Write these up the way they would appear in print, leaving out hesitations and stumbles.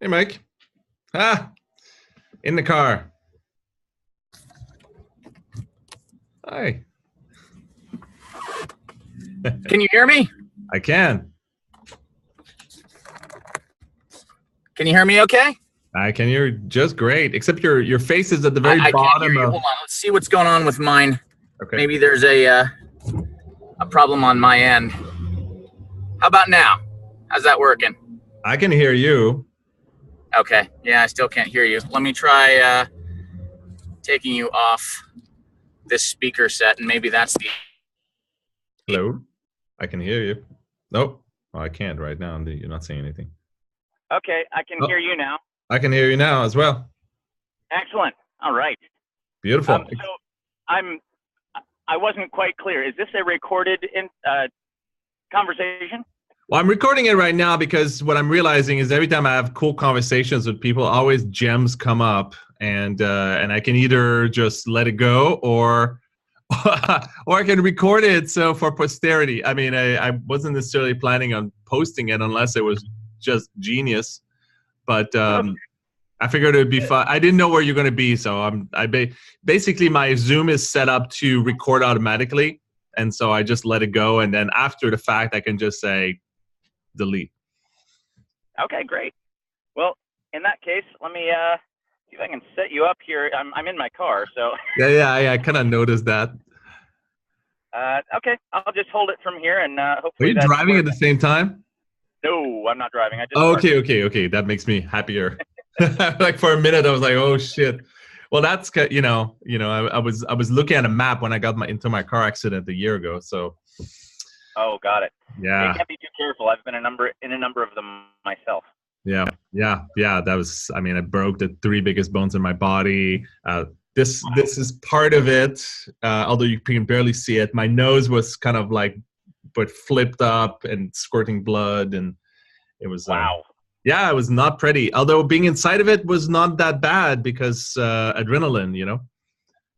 Hey, Mike. Ah, in the car. Hi. Can you hear me? I can. Can you hear me okay? I can hear just great, except your face is at the very I can't hear bottom you. of. Hold on. Let's see what's going on with mine. Okay. Maybe there's a problem on my end. How about now? How's that working? I can hear you. Okay. Yeah, I still can't hear you. Let me try taking you off this speaker set, and maybe that's the. Hello. I can hear you. Nope. Oh, I can't right now. You're not saying anything. Okay, I can hear you now. I can hear you now as well. Excellent. All right. Beautiful. I wasn't quite clear. Is this a recorded conversation? Well, I'm recording it right now because what I'm realizing is every time I have cool conversations with people, always gems come up, and I can either just let it go or or I can record it so for posterity. I mean, I wasn't necessarily planning on posting it unless it was just genius, but I figured it would be fun. I didn't know where you're going to be, so basically my Zoom is set up to record automatically, and so I just let it go, and then after the fact, I can just say delete. Okay, great. Well, in that case, let me see if I can set you up here. I'm in my car, so. Yeah, I kind of noticed that. Okay, I'll just hold it from here, and Are hopefully you that's driving at the same time? No, I'm not driving. I just Oh, parked. okay. That makes me happier. Like for a minute, I was like, "Oh shit." Well, that's I was looking at a map when I got into my car accident a year ago. So. Oh, got it. Yeah. You can't be too careful. I've been in a number of them myself. Yeah. That was. I mean, I broke the 3 biggest bones in my body. This is part of it. Although you can barely see it. My nose was kind of like, but flipped up and squirting blood, and it was. Wow. Yeah, it was not pretty. Although being inside of it was not that bad because adrenaline,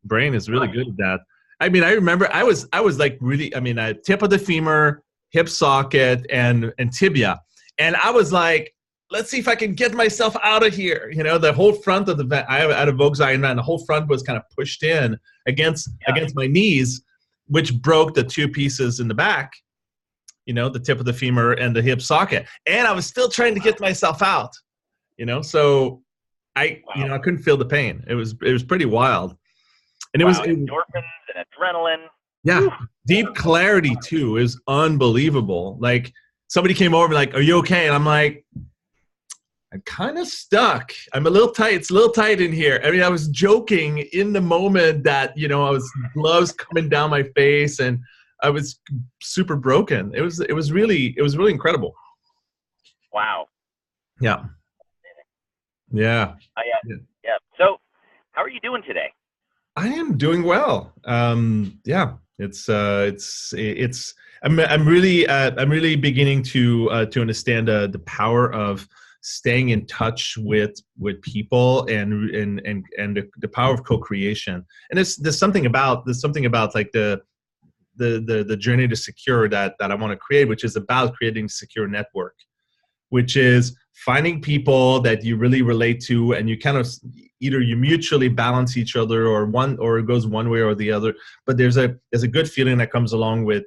brain is really good at that. I mean, I remember I was like really, I mean, tip of the femur, hip socket, and tibia, and I was like, let's see if I can get myself out of here. The whole front of the van, I had a Volkswagen van. The whole front was kind of pushed in against my knees, which broke the 2 pieces in the back. The tip of the femur and the hip socket. And I was still trying to get myself out, so I couldn't feel the pain. It was pretty wild. And it was endorphins and adrenaline. Yeah. Woo. Deep clarity too is unbelievable. Like somebody came over and like, "Are you okay?" And I'm like, I'm kind of stuck. I'm a little tight. It's a little tight in here. I mean, I was joking in the moment that, I was gloves coming down my face and I was super broken. It was really incredible. Wow. Yeah. Yeah. So, how are you doing today? I am doing well. Yeah. I'm really beginning to understand the power of staying in touch with people and the power of co-creation. And there's something about like the journey to secure that I want to create, which is about creating a secure network, which is finding people that you really relate to, and you kind of either you mutually balance each other, or it goes one way or the other. But there's a good feeling that comes along with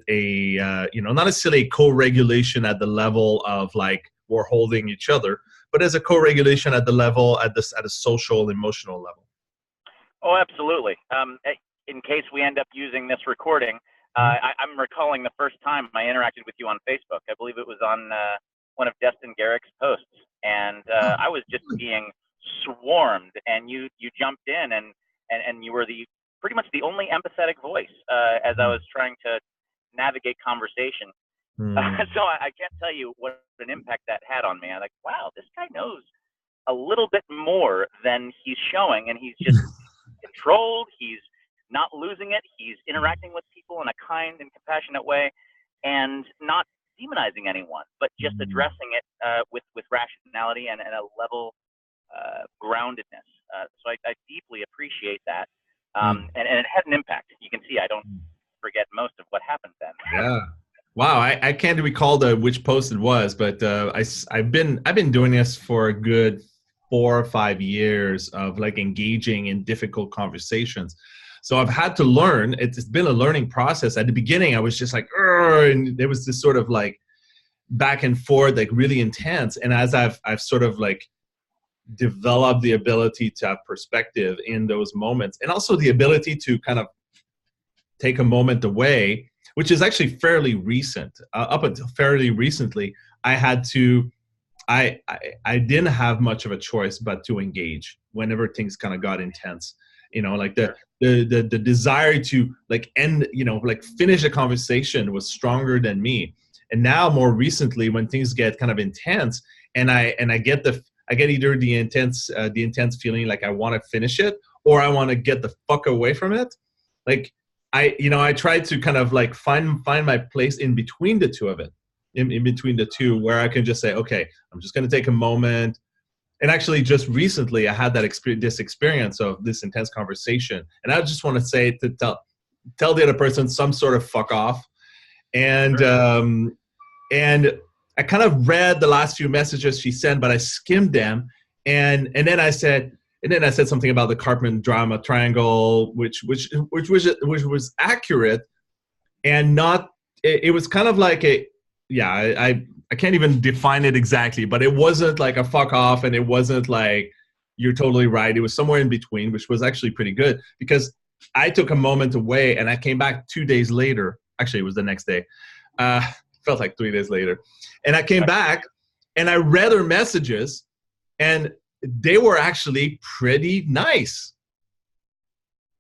a not necessarily a co-regulation at the level of like we're holding each other, but as a co-regulation at the level at a social emotional level. Oh, absolutely. In case we end up using this recording, I'm recalling the first time I interacted with you on Facebook. I believe it was on one of Destin Garrick's posts, and I was just being swarmed, and you jumped in, and you were pretty much the only empathetic voice as I was trying to navigate conversation. So I can't tell you what an impact that had on me. I'm like, wow, this guy knows a little bit more than he's showing, and he's just controlled. He's not losing it. He's interacting with people in a kind and compassionate way, and not demonizing anyone, but just addressing it with rationality and a level groundedness. So I deeply appreciate that, and it had an impact. You can see I don't forget most of what happened then. Wow, I can't recall which post it was, but I've been doing this for a good 4 or 5 years of like engaging in difficult conversations. So I've had to learn. It's been a learning process. At the beginning, I was just like, "Urgh," and there was this sort of like back and forth, like really intense. And as I've sort of like developed the ability to have perspective in those moments, and also the ability to kind of take a moment away, which is actually fairly recent. Up until fairly recently, I had to, I didn't have much of a choice but to engage whenever things kind of got intense. You know, like Sure. the desire to like end, you know, like finish a conversation was stronger than me. And now more recently, when things get kind of intense, and I get I get either the intense feeling like I want to finish it, or I want to get the fuck away from it. Like I try to kind of like find my place in between the two of it, in between the two, where I can just say, okay, I'm just going to take a moment. And actually, just recently, I had this experience of this intense conversation, and I just want to say to tell the other person some sort of fuck off, and Sure. and I kind of read the last few messages she sent, but I skimmed them, and then I said. And then I said something about the Karpman drama triangle, which was accurate, and not. It was kind of like a, yeah. I can't even define it exactly, but it wasn't like a fuck off, and it wasn't like you're totally right. It was somewhere in between, which was actually pretty good because I took a moment away, and I came back 2 days later. Actually, it was the next day. Uh, felt like 3 days later, and I came back, and I read her messages, and they were actually pretty nice.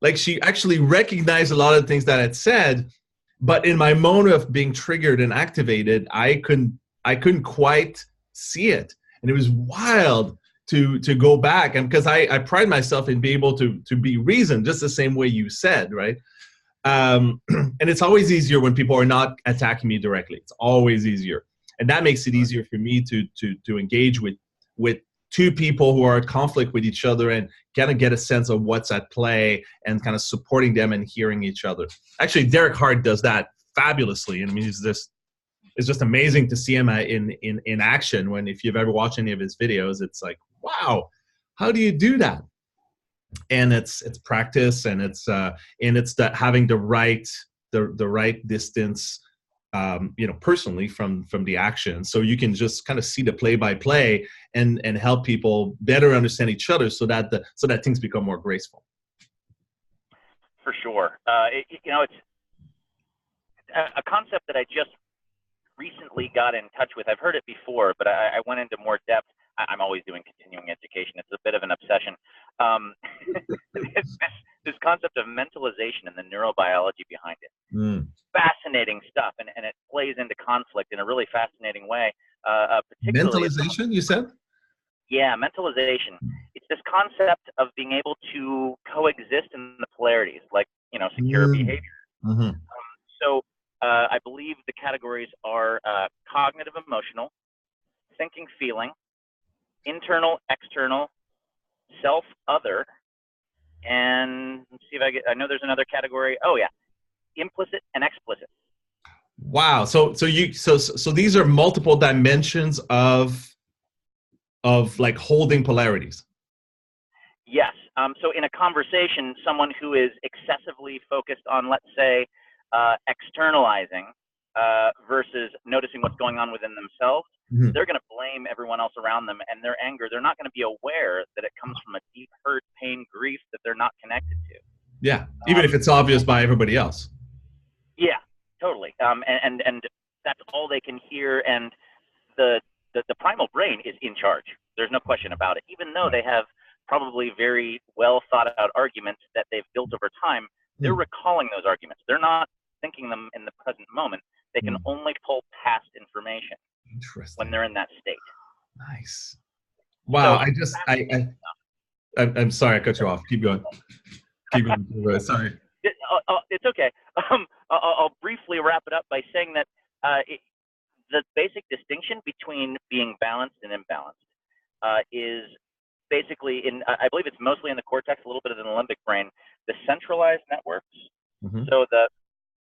Like she actually recognized a lot of things that I'd said, but in my moment of being triggered and activated, I couldn't quite see it, and it was wild to go back, and because I pride myself in being able to be reasoned, just the same way you said, right? And it's always easier when people are not attacking me directly. It's always easier, and that makes it easier for me to engage with two people who are at conflict with each other and kind of get a sense of what's at play and kind of supporting them and hearing each other. Actually, Derek Hart does that fabulously. I mean, it's just amazing to see him in action. When if you've ever watched any of his videos, it's like, wow, how do you do that? And it's practice, and it's that having the right distance, personally from the action, so you can just kind of see the play by play and help people better understand each other, so that things become more graceful. For sure. It's a concept that I just recently got in touch with. I've heard it before, but I went into more depth. I'm always doing continuing education. It's a bit of an obsession. Um, this concept of mentalization and the neurobiology behind it. Mm. Fascinating stuff, and it plays into conflict in a really fascinating way. Particularly, Mentalization, you said? yeah, mentalization. It's this concept of being able to coexist in the polarities, like secure Mm. behavior. Mm-hmm. So I believe the categories are cognitive, emotional, thinking, feeling, internal, external, self, other, and let's see if I know there's another category. Oh yeah, implicit and explicit. Wow. So these are multiple dimensions of like holding polarities. Yes. So in a conversation, someone who is excessively focused on, let's say, externalizing versus noticing what's going on within themselves, Mm-hmm. they're going to blame everyone else around them, and their anger, they're not going to be aware that it comes from a deep hurt, pain, grief that they're not connected to. Yeah, even if it's obvious by everybody else. Yeah, totally. And that's all they can hear, and the primal brain is in charge. There's no question about it. Even though they have probably very well thought out arguments that they've built over time, they're recalling those arguments. They're not thinking them in the present moment. They can only pull past information when Interesting. they're in that state. Nice. Wow. So I'm sorry I cut you off. Keep going. Keep going. Sorry. it's okay. I'll briefly wrap it up by saying that the basic distinction between being balanced and imbalanced is basically I believe it's mostly in the cortex, a little bit of the limbic brain, the centralized networks. Mm-hmm. So the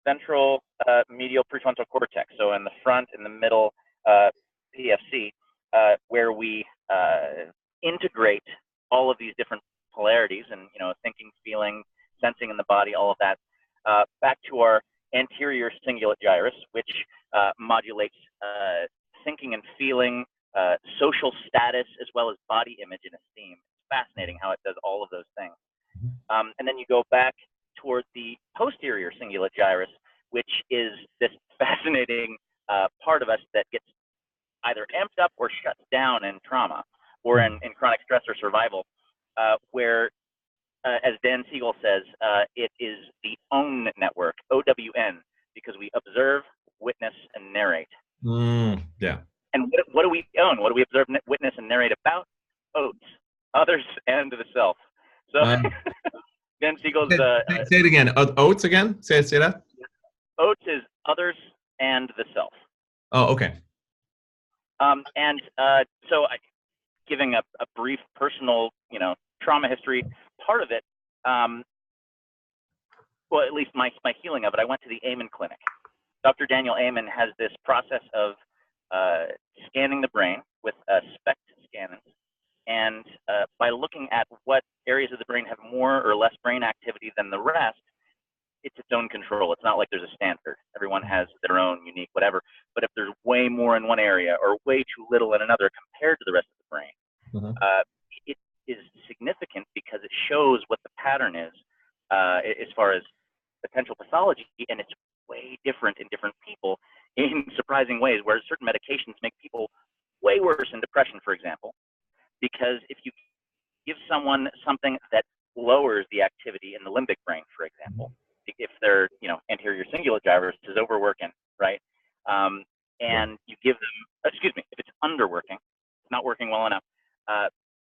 ventral medial prefrontal cortex. So in the front, in the middle, PFC, where we integrate all of these different polarities and, thinking, feeling, sensing in the body, all of that, back to our anterior cingulate gyrus, which modulates thinking and feeling, social status, as well as body image and esteem. It's fascinating how it does all of those things. And then you go back toward the posterior cingulate gyrus, which is this fascinating part of us that gets either amped up or shuts down in trauma or in chronic stress or survival, where, as Dan Siegel says, it is the OWN network, OWN, because we observe, witness, and narrate. Yeah. And what do we own? What do we observe, witness, and narrate about? Oats, others, and the self. So Dan Siegel's... say it again. Oats again? Say that. Oats is others and the self. Oh, okay. So giving a brief personal, trauma history, part of it, well, at least my healing of it, I went to the Amen Clinic. Dr. Daniel Amen has this process of scanning the brain with SPECT scanners. And by looking at what areas of the brain have more or less brain activity than the rest, it's its own control. It's not like there's a standard. Everyone has their own unique whatever. But if there's way more in one area or way too little in another compared to the rest of the brain, it is significant because it shows what the pattern is as far as potential pathology, and it's way different in different people in surprising ways, where certain medications make people way worse in depression, for example, because if you give someone something that lowers the activity in the limbic brain, for example, if their anterior cingulate gyrus is overworking, right? And you give them, if it's underworking, not working well enough,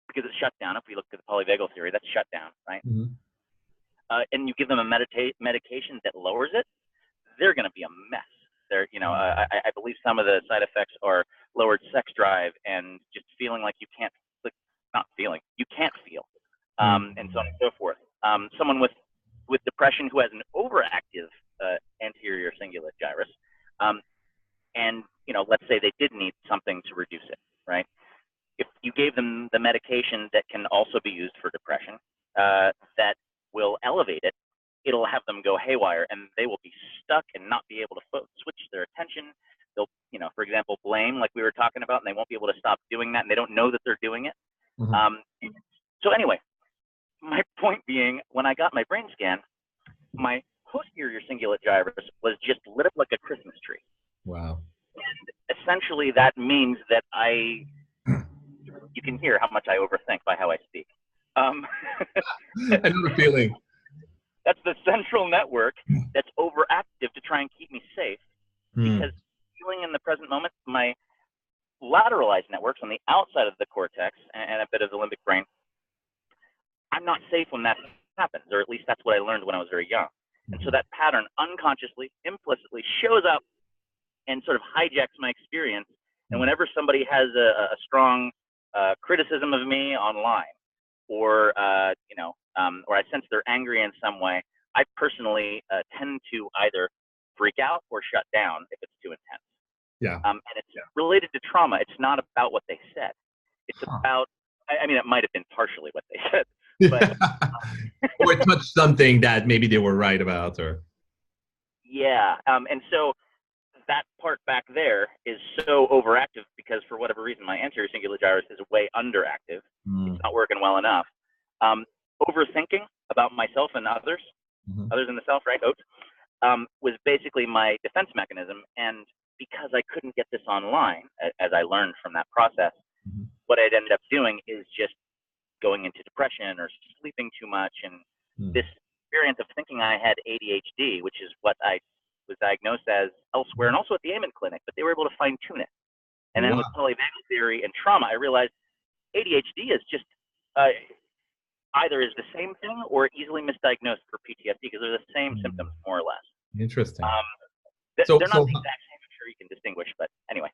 because it's shut down. If we look at the polyvagal theory, that's shut down, right? And you give them a medication that lowers it, they're going to be a mess. They're, I believe some of the side effects are lowered sex drive and just feeling like you can't, you can't feel, and so on and so forth. Someone with depression who has an overactive anterior cingulate gyrus, and let's say they did need something to reduce it, right? If you gave them the medication that can also be used for depression, that will elevate it, it'll have them go haywire, and they will be stuck and not be able to switch their attention. They'll, for example, blame, like we were talking about, and they won't be able to stop doing that, and they don't know that they're doing it. So anyway, my point being, when I got my brain scan, my posterior cingulate gyrus was just lit up like a Christmas tree. Wow. And essentially that means that you can hear how much I overthink by how I speak. I know the feeling. That's the central network that's overactive to try and keep me safe, because feeling in the present moment, my lateralized networks on the outside of the cortex and a bit of the limbic brain, I'm not safe when that happens, or at least that's what I learned when I was very young. And so that pattern unconsciously, implicitly shows up and sort of hijacks my experience. And whenever somebody has a strong criticism of me online, or or I sense they're angry in some way, I personally tend to either freak out or shut down if it's too intense. Yeah. And it's related to trauma. It's not about what they said. It's about, I mean, it might have been partially what they said, but or touch something that maybe they were right about, or yeah. And so that part back there is so overactive because for whatever reason my anterior cingulate gyrus is way underactive. It's not working well enough. Overthinking about myself and others, others in the self, right? Was basically my defense mechanism. And because I couldn't get this online, as I learned from that process, what I'd ended up doing is just going into depression or sleeping too much. And this experience of thinking I had ADHD, which is what I was diagnosed as elsewhere and also at the Amen Clinic, but they were able to fine tune it. And then with polyvagal theory and trauma, I realized ADHD is just either is the same thing or easily misdiagnosed for PTSD because they're the same symptoms, more or less. Interesting. They're not the exact same. I'm sure you can distinguish, but anyway.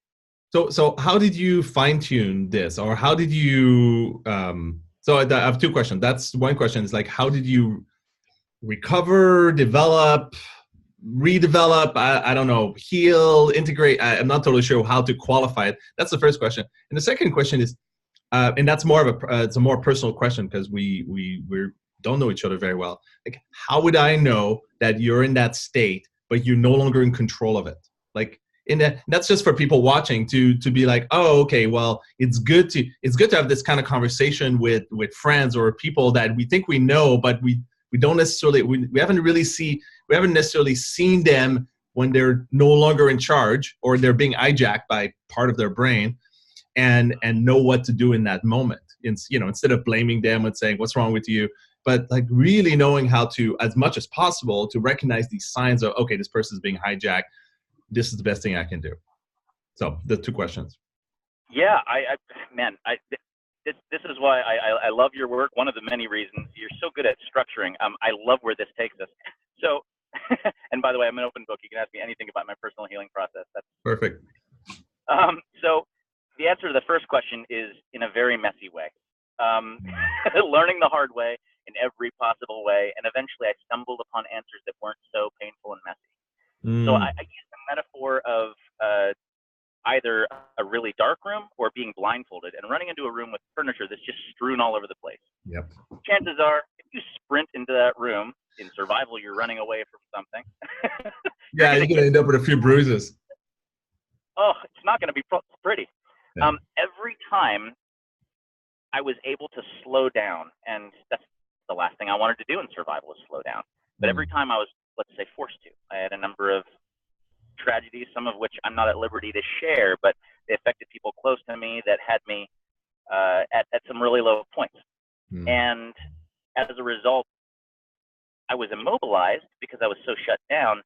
So how did you fine tune this, or how did you? So I have two questions. That's one question. Is like, how did you recover, develop, redevelop, I don't know, heal, integrate. I'm not totally sure how to qualify it. That's the first question. And the second question is, and that's more of it's a more personal question because we don't know each other very well. Like, how would I know that you're in that state, but you're no longer in control of it? Like, that's just for people watching to be like, oh, okay, well, it's good to have this kind of conversation with friends or people that we think we know, but we don't necessarily we haven't necessarily seen them when they're no longer in charge or they're being hijacked by part of their brain, and know what to do in that moment. Instead of blaming them and saying what's wrong with you, but like really knowing how to, as much as possible, to recognize these signs of, okay, this person's being hijacked. This is the best thing I can do. So the two questions. Yeah, this is why I love your work. One of the many reasons you're so good at structuring. I love where this takes us. So, and by the way, I'm an open book. You can ask me anything about my personal healing process. That's perfect. So the answer to the first question is in a very messy way. Learning the hard way in every possible way, and eventually I stumbled upon answers that weren't so painful and messy. So I use the metaphor of either a really dark room or being blindfolded and running into a room with furniture that's just strewn all over the place. Yep. Chances are, if you sprint into that room, in survival, you're running away from something. Yeah, you're going to end up with a few bruises. Oh, it's not going to be pretty. Yeah. Every time I was able to slow down, and that's the last thing I wanted to do in survival is slow down. But every time I was, let's say, forced to, I had a number of tragedies, some of which I'm not at liberty to share, but they affected people close to me that had me at some really low points. And as a result, I was immobilized because I was so shut down.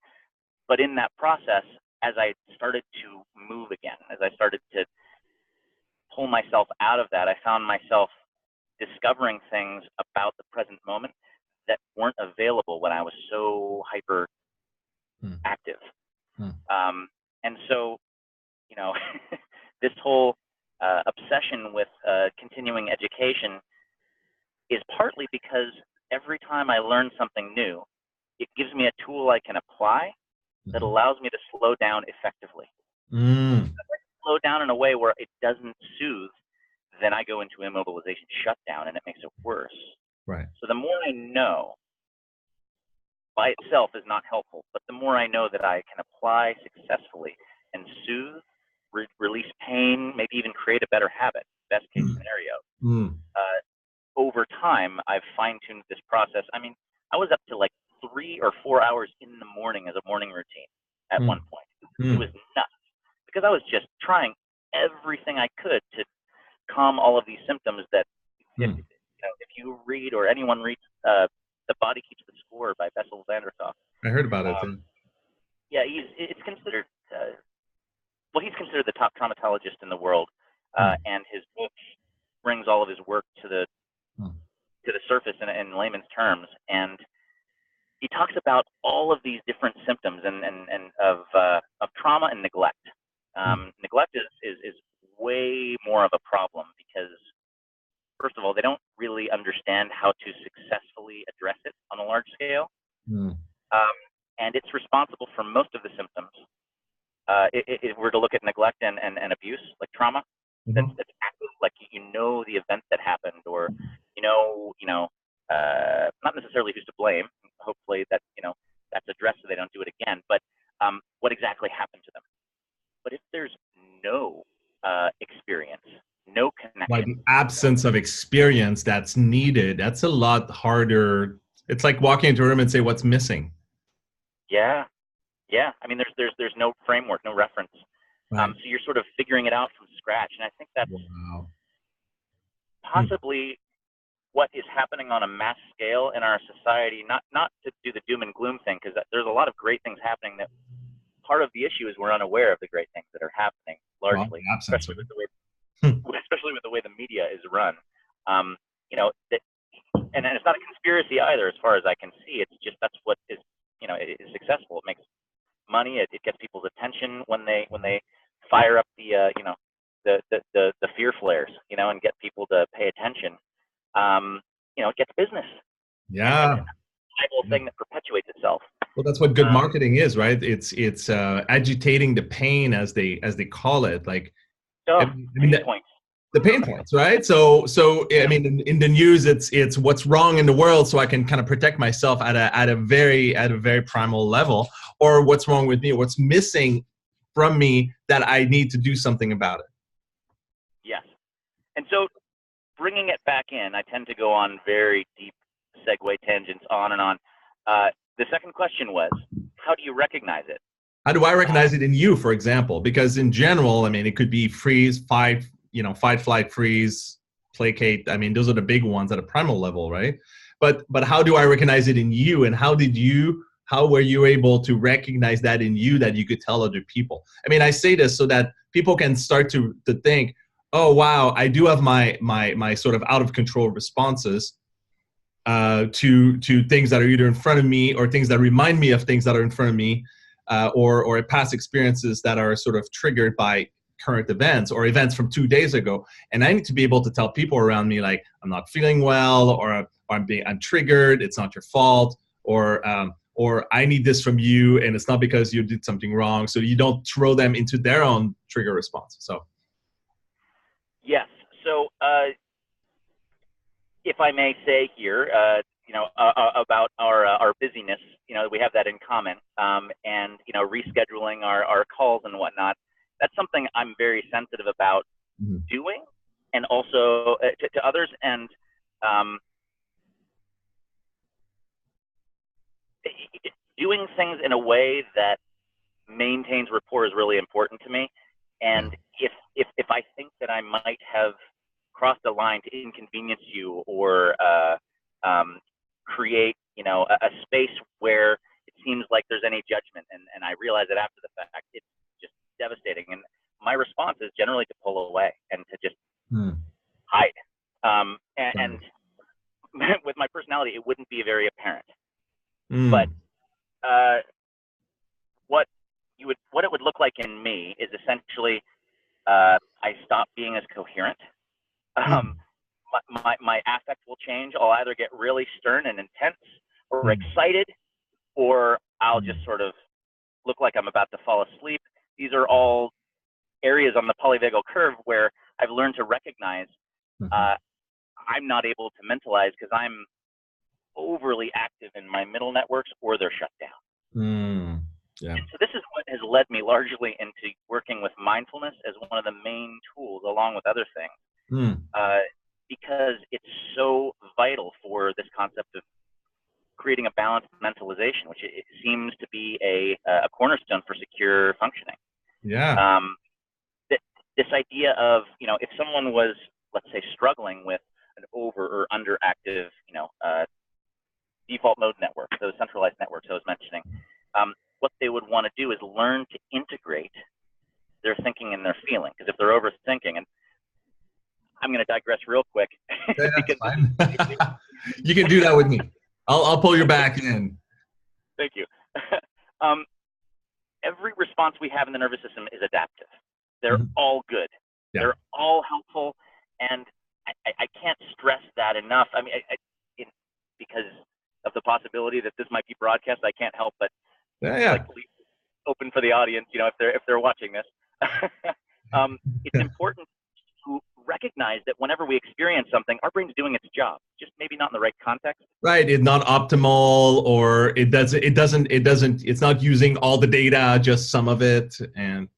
But in that process, as I started to move again, as I started to pull myself out of that, I found myself discovering things about the present moment that weren't available when I was so hyper active. And so, this whole obsession with continuing education is partly because every time I learn something new, it gives me a tool I can apply that allows me to slow down effectively. If I slow down in a way where it doesn't soothe, then I go into immobilization shutdown and it makes it worse. Right. So the more I know by itself is not helpful, but the more I know that I can apply successfully and soothe, release pain, maybe even create a better habit, best case scenario. Over time, I've fine-tuned this process. I mean, I was up to like 3 or 4 hours in the morning as a morning routine at one point. It was nuts because I was just trying everything I could to calm all of these symptoms that if you read or anyone reads The Body Keeps the Score by Bessel van der Kolk. I heard about it. Yeah, it's considered, he's considered the top traumatologist in the world, and his book brings all of his work to the surface in layman's terms, and he talks about all of these different symptoms and of trauma and neglect. Neglect is way more of a problem because, first of all, they don't really understand how to successfully address it on a large scale, and it's responsible for most of the symptoms. If we're to look at neglect and abuse, like trauma, that's active, like the event that happened, or not necessarily who's to blame. Hopefully that that's addressed so they don't do it again. But what exactly happened to them? But if there's no experience, no connection, like the absence of experience that's needed, that's a lot harder. It's like walking into a room and say what's missing. Yeah. I mean, there's no framework, no reference. Right. So you're sort of figuring it out from scratch, and I think that's possibly what is happening on a mass scale in our society. Not to do the doom and gloom thing, because there's a lot of great things happening. That part of the issue is we're unaware of the great things that are happening, largely, especially with the way the media is run. And it's not a conspiracy either, as far as I can see. It's just that's what is is successful. It makes money. It gets people's attention when they fire up the fear flares, and get people to pay attention. It gets business. Yeah. Bible thing that perpetuates itself. Well, that's what good marketing is, right? It's agitating the pain, as they call it. Like, pain points. The pain points, right? So I mean, in the news, it's what's wrong in the world, so I can kind of protect myself at a very primal level, or what's wrong with me, what's missing from me that I need to do something about it. Yes, and so bringing it back in, I tend to go on very deep segue tangents, on and on. The second question was, how do you recognize it? How do I recognize it in you, for example? Because in general, I mean, it could be freeze, fight, flight, freeze, placate. I mean, those are the big ones at a primal level, right? But how do I recognize it in you? And how were you able to recognize that in you, that you could tell other people? I mean, I say this so that people can start to think, oh, wow, I do have my sort of out of control responses to things that are either in front of me, or things that remind me of things that are in front of me, or past experiences that are sort of triggered by current events or events from 2 days ago. And I need to be able to tell people around me, like, I'm not feeling well, or I'm triggered, it's not your fault, or I need this from you, and it's not because you did something wrong. So you don't throw them into their own trigger response. So yes. So if I may say here, about our busyness, we have that in common, and rescheduling our calls and whatnot. That's something I'm very sensitive about doing, and also to others. And doing things in a way that maintains rapport is really important to me. And if I think that I might have crossed a line to inconvenience you, or create a space where it seems like there's any judgment, and I realize it after the fact, it's just devastating. And my response is generally to pull away and to just hide. And with my personality, it wouldn't be very apparent. But what it would look like in me is essentially I stop being as coherent. My affect will change. I'll either get really stern and intense, or excited, or I'll just sort of look like I'm about to fall asleep. These are all areas on the polyvagal curve where I've learned to recognize I'm not able to mentalize because I'm overly active in my middle networks, or they're shut down. Yeah. And so this is what has led me largely into working with mindfulness as one of the main tools, along with other things, because it's so vital for this concept of creating a balanced mentalization, which it seems to be a cornerstone for secure functioning. Yeah. This idea of, if someone was, let's say, struggling with an over or underactive, default mode network, those centralized networks I was mentioning, what they would want to do is learn to integrate their thinking and their feeling. Because if they're overthinking, and I'm going to digress real quick. Yeah, you can do that with me. I'll pull your back in. Thank you. Every response we have in the nervous system is adaptive. They're all good. Yeah. They're all helpful. And I can't stress that enough. I mean, because of the possibility that this might be broadcast, I can't help but like, open for the audience, if they're watching this. It's important to recognize that whenever we experience something, our brain's doing its job, just maybe not in the right context. Right. It's not optimal, or it's not using all the data, just some of it. And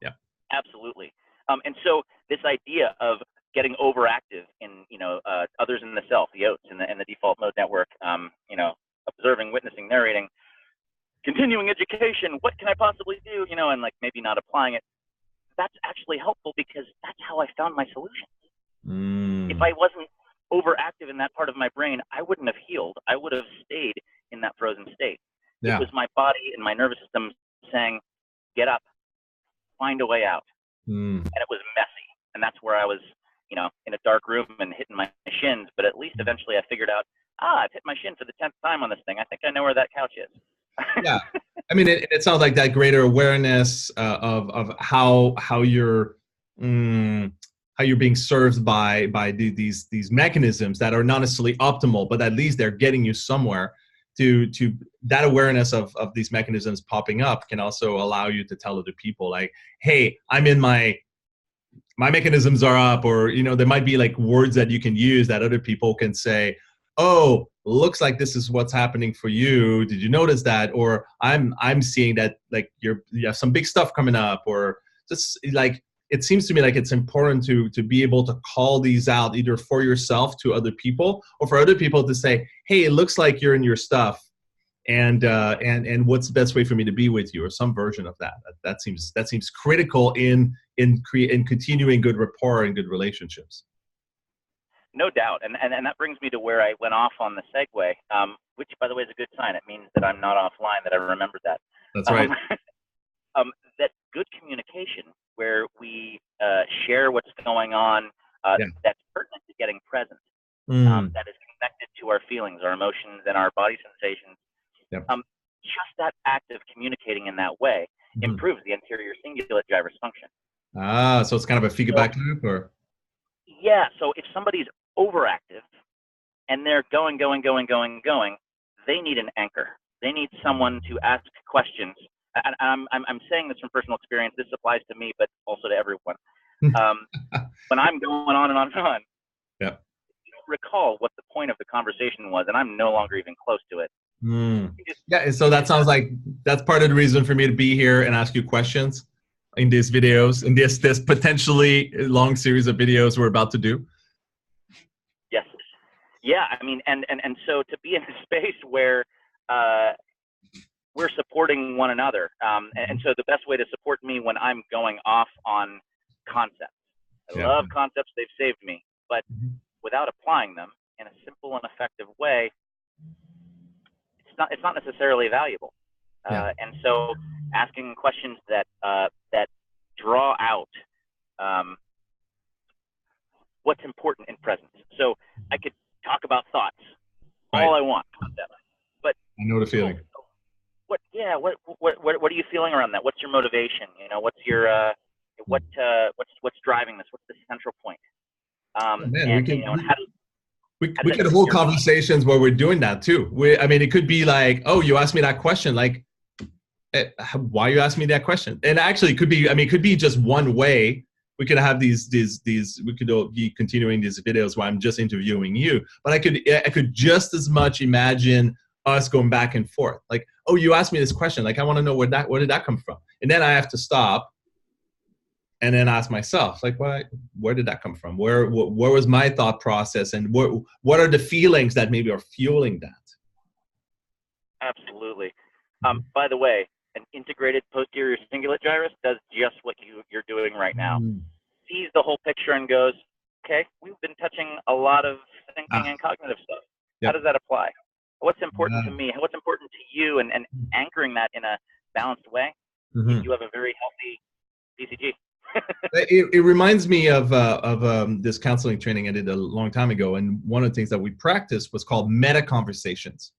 yeah. Absolutely. And so this idea of getting overactive in, others in the self, the oats, and the default mode network, observing, witnessing, narrating, continuing education, what can I possibly do, and like maybe not applying it. That's actually helpful, because that's how I found my solutions. If I wasn't overactive in that part of my brain, I wouldn't have healed. I would have stayed in that frozen state. Yeah. It was my body and my nervous system saying, get up, find a way out. And it was messy. And that's where I was, in a dark room and hitting my shins. But at least eventually I figured out, I've hit my shin for the 10th time on this thing. I think I know where that couch is. Yeah. I mean, it sounds like that greater awareness of how you're being served by these mechanisms that are not necessarily optimal, but at least they're getting you somewhere. to that awareness of these mechanisms popping up can also allow you to tell other people, like, hey, I'm in my mechanisms are up, or, you know, there might be like words that you can use that other people can say, oh, looks like this is what's happening for you. Did you notice that? Or I'm seeing that, like, you have some big stuff coming up, or just like, it seems to me like it's important to be able to call these out, either for yourself to other people, or for other people to say, hey, it looks like you're in your stuff, and what's the best way for me to be with you, or some version of that. That seems critical in continuing good rapport and good relationships. No doubt. And that brings me to where I went off on the segue, which, by the way, is a good sign. It means that I'm not offline, that I remembered that. That's right. That good communication, where we share what's going on, that's pertinent to getting present, that is connected to our feelings, our emotions, and our body sensations. Yep. Just that act of communicating in that way improves the anterior cingulate gyrus function. So it's kind of a feedback loop, or? Yeah. So if somebody's overactive and they're going, they need an anchor. They need someone to ask questions. And I'm saying this from personal experience. This applies to me, but also to everyone. When I'm going on and on and on, yeah, you don't recall what the point of the conversation was, and I'm no longer even close to it. Yeah, so that sounds like that's part of the reason for me to be here and ask you questions in these videos, in this potentially long series of videos we're about to do. Yes. Yeah, I mean, and so to be in a space where we're supporting one another, and so the best way to support me when I'm going off on concepts. I love concepts, they've saved me, but without applying them in a simple and effective way, it's not necessarily valuable. And so asking questions that draw out what's important in presence. So I could talk about thoughts all I want, but I know the feeling. What are you feeling around that? What's your motivation? You know, what's your what's driving this? What's the central point? We could hold conversations where we're doing that too. I mean, it could be like, oh, you asked me that question, like, why you asked me that question? And actually, it could be, I mean, it could be just one way. We could have these. We could be continuing these videos where I'm just interviewing you, but I could just as much imagine us going back and forth. Like, oh, you asked me this question. Like, I want to know where did that come from? And then I have to stop and then ask myself, like, where did that come from? Where was my thought process, and what are the feelings that maybe are fueling that? Absolutely. By the way, an integrated posterior cingulate gyrus does just what you're doing right now. Sees the whole picture and goes, okay, we've been touching a lot of thinking and cognitive stuff. How does that apply? What's important to me? What's important to you? And anchoring that in a balanced way, you have a very healthy PCG. It reminds me of this counseling training I did a long time ago, and one of the things that we practiced was called meta conversations,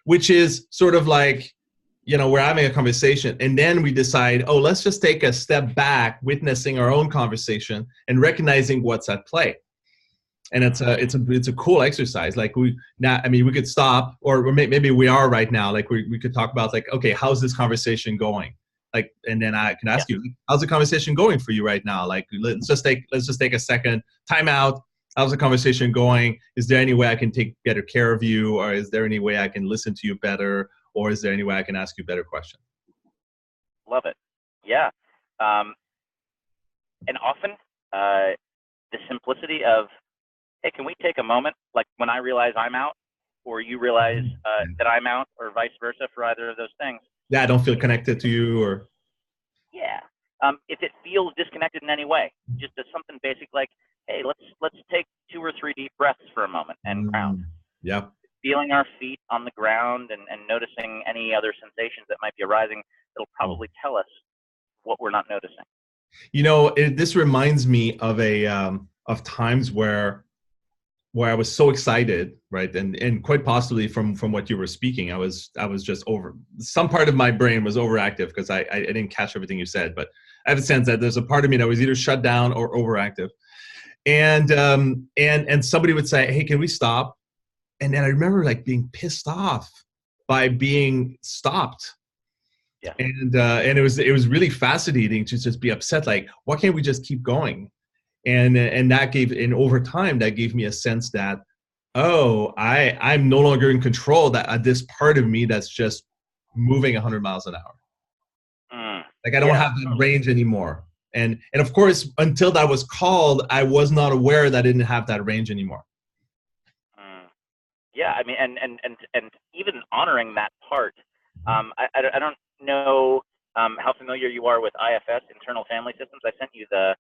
which is sort of like, you know, we're having a conversation and then we decide, oh, let's just take a step back, witnessing our own conversation and recognizing what's at play. And it's a cool exercise. Like we could stop, or maybe we are right now. Like we could talk about, like, okay, how's this conversation going? Like, and then I can ask you, how's the conversation going for you right now? Like, let's just take a second, time out. How's the conversation going? Is there any way I can take better care of you? Or is there any way I can listen to you better? Or is there any way I can ask you better questions? Love it. Yeah. And often the simplicity of, hey, can we take a moment? Like when I realize I'm out, or you realize that I'm out, or vice versa for either of those things. Yeah, I don't feel connected to you, or. Yeah. If it feels disconnected in any way, just as something basic like, hey, let's take 2 or 3 deep breaths for a moment and ground. Yeah. Feeling our feet on the ground and noticing any other sensations that might be arising, it'll probably tell us what we're not noticing. You know, this reminds me of of times where I was so excited, right? And quite possibly from what you were speaking, I was just some part of my brain was overactive, because I didn't catch everything you said, but I have a sense that there's a part of me that was either shut down or overactive. And somebody would say, hey, can we stop? And then I remember like being pissed off by being stopped. Yeah. And it was really fascinating to just be upset. Like, why can't we just keep going? And that gave, and over time, that gave me a sense that, oh, I'm no longer in control. That this part of me that's just moving 100 miles an hour. Like I don't Yeah. have that range anymore. And of course, until that was called, I was not aware that I didn't have that range anymore. Yeah, I mean, and even honoring that part. I don't know how familiar you are with IFS, internal family systems. I sent you the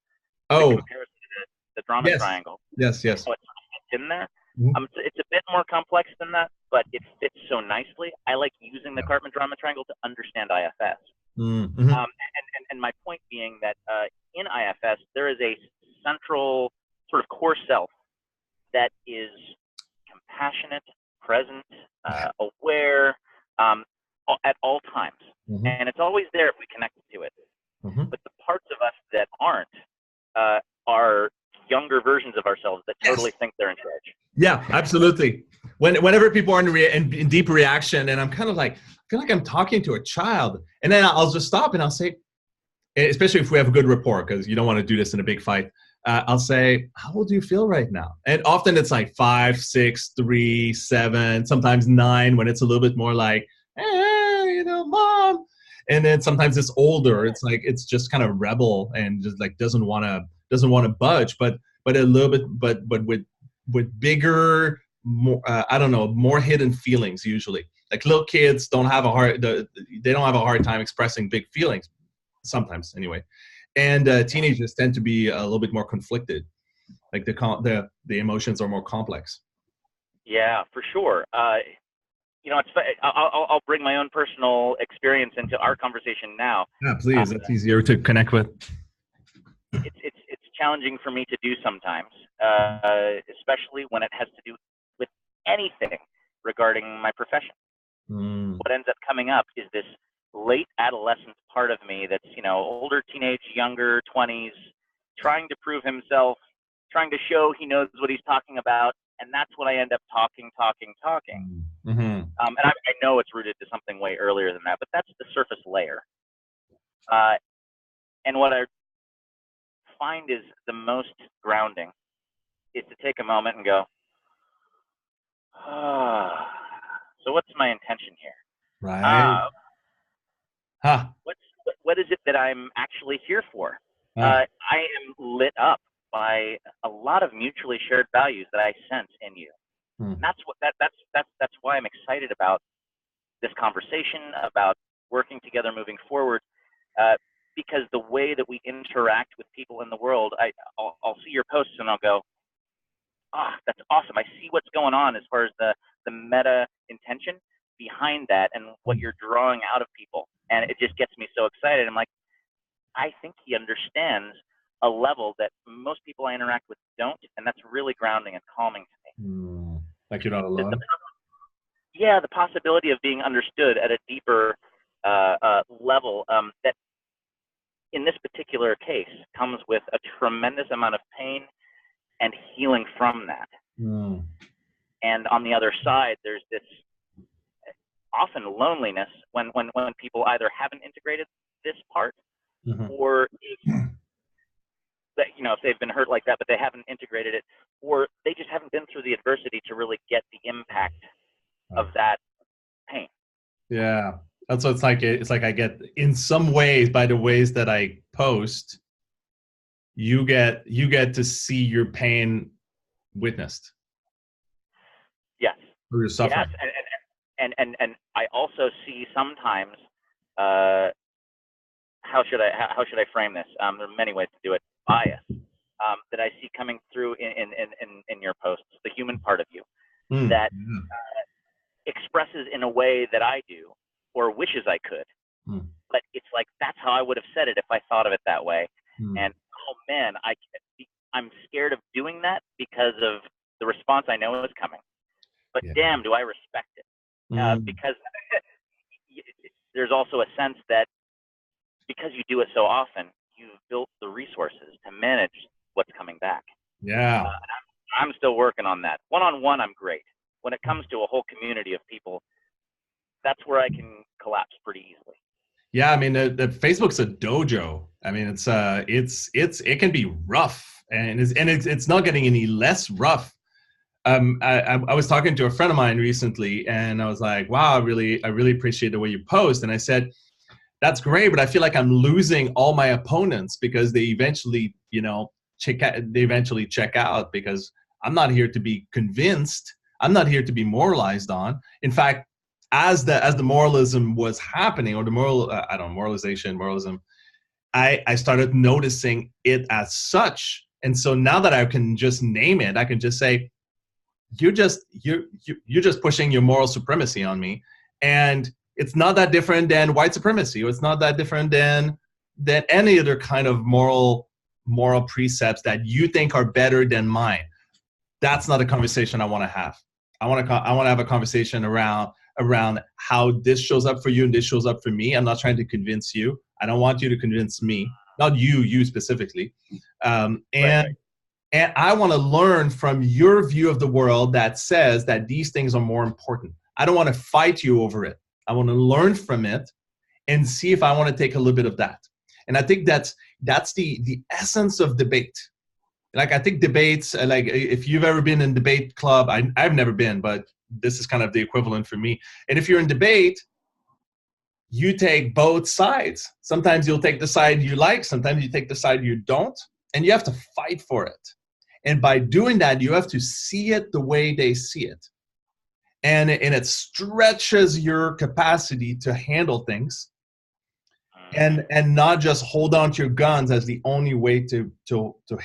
Oh, comparison to the drama yes, triangle. yes, yes. How it fits in there. Mhm. It's a bit more complex than that, but it fits so nicely. I like using the Yeah. Cartman drama triangle to understand IFS. Mm-hmm. And my point being that in IFS there is a central sort of core self that is compassionate, present, aware, at all times. Mm-hmm. And it's always there if we connect to it. Mm-hmm. But the parts of us that aren't are younger versions of ourselves that totally Yes. think they're in charge. Yeah, absolutely. Whenever people are in deep reaction, and I'm kind of like, I feel like I'm talking to a child, and then I'll just stop and I'll say, especially if we have a good rapport, because you don't want to do this in a big fight. I'll say, how old do you feel right now? And often it's like 5, 6, 3, 7, sometimes 9, when it's a little bit more like, mom. And then sometimes it's older. It's like it's just kind of rebel and just like doesn't want to budge, but a little bit, but with bigger, more I don't know, more hidden feelings usually. Like little kids don't have a hard they don't have a hard time expressing big feelings sometimes anyway, and teenagers tend to be a little bit more conflicted. Like the emotions are more complex. Yeah, for sure. It's I'll bring my own personal experience into our conversation now. Yeah, Uh, please. That's easier to connect with. it's challenging for me to do sometimes, especially when it has to do with anything regarding my profession. Mm. What ends up coming up is this late adolescent part of me that's, older teenage, younger 20s, trying to prove himself, trying to show he knows what he's talking about. And that's what I end up talking. Mm-hmm. And I know it's rooted to something way earlier than that, but that's the surface layer. And what I find is the most grounding is to take a moment and go, so what's my intention here? Right. Huh. What is it that I'm actually here for? Huh. I am lit up by a lot of mutually shared values that I sense in you. Hmm. And that's why I'm excited about this conversation, about working together moving forward. Because the way that we interact with people in the world, I'll see your posts and I'll go, that's awesome. I see what's going on as far as the meta intention behind that and what you're drawing out of people. And it just gets me so excited. I'm like, I think he understands a level that most people I interact with don't. And that's really grounding and calming to me. Mm. Like you're not alone. The possibility of being understood at a deeper level that in this particular case comes with a tremendous amount of pain and healing from that. Mm. And on the other side, there's this often loneliness when people either haven't integrated this part, Mm-hmm. or if they've been hurt like that, but they haven't integrated it, or they just haven't been through the adversity to really get the impact of that pain. Yeah. That's what it's like I get, in some ways, by the ways that I post, you get to see your pain witnessed. Yes. Or your suffering. Yes. And I also see sometimes, how should I frame this? There are many ways to do it. Bias that I see coming through in your posts, the human part of you that expresses in a way that I do or wishes I could. But it's like, that's how I would have said it if I thought of it that way. And oh man, I'm scared of doing that because of the response I know is coming. But damn, do I respect it? Because there's also a sense that because you do it so often, you've built the resources to manage what's coming back. Yeah. I'm still working on that. One-on-one, I'm great. when it comes to a whole community of people, that's where I can collapse pretty easily. Yeah, I mean, the Facebook's a dojo. I mean, it can be rough, and it's not getting any less rough. I was talking to a friend of mine recently, and I was like, "Wow, I really appreciate the way you post." And I said, "That's great, but I feel like I'm losing all my opponents because they eventually, check out because I'm not here to be convinced. I'm not here to be moralized on. In fact, as the moralism was happening, or the moralism, I started noticing it as such. And so now that I can just name it, I can just say, you're just pushing your moral supremacy on me, and it's not that different than white supremacy, or it's not that different than any other kind of moral precepts that you think are better than mine. That's not a conversation I want to have. I want to have a conversation around how this shows up for you and this shows up for me. I'm not trying to convince you. I don't want you to convince me, not you specifically. Right. And I want to learn from your view of the world that says that these things are more important. I don't want to fight you over it. I want to learn from it and see if I want to take a little bit of that. And I think that's the essence of debate. Like, I think debates, like if you've ever been in debate club, I've never been, but this is kind of the equivalent for me. And if you're in debate, you take both sides. Sometimes you'll take the side you like, sometimes you take the side you don't, and you have to fight for it. And by doing that, you have to see it the way they see it. And it stretches your capacity to handle things, and not just hold on to your guns as the only way to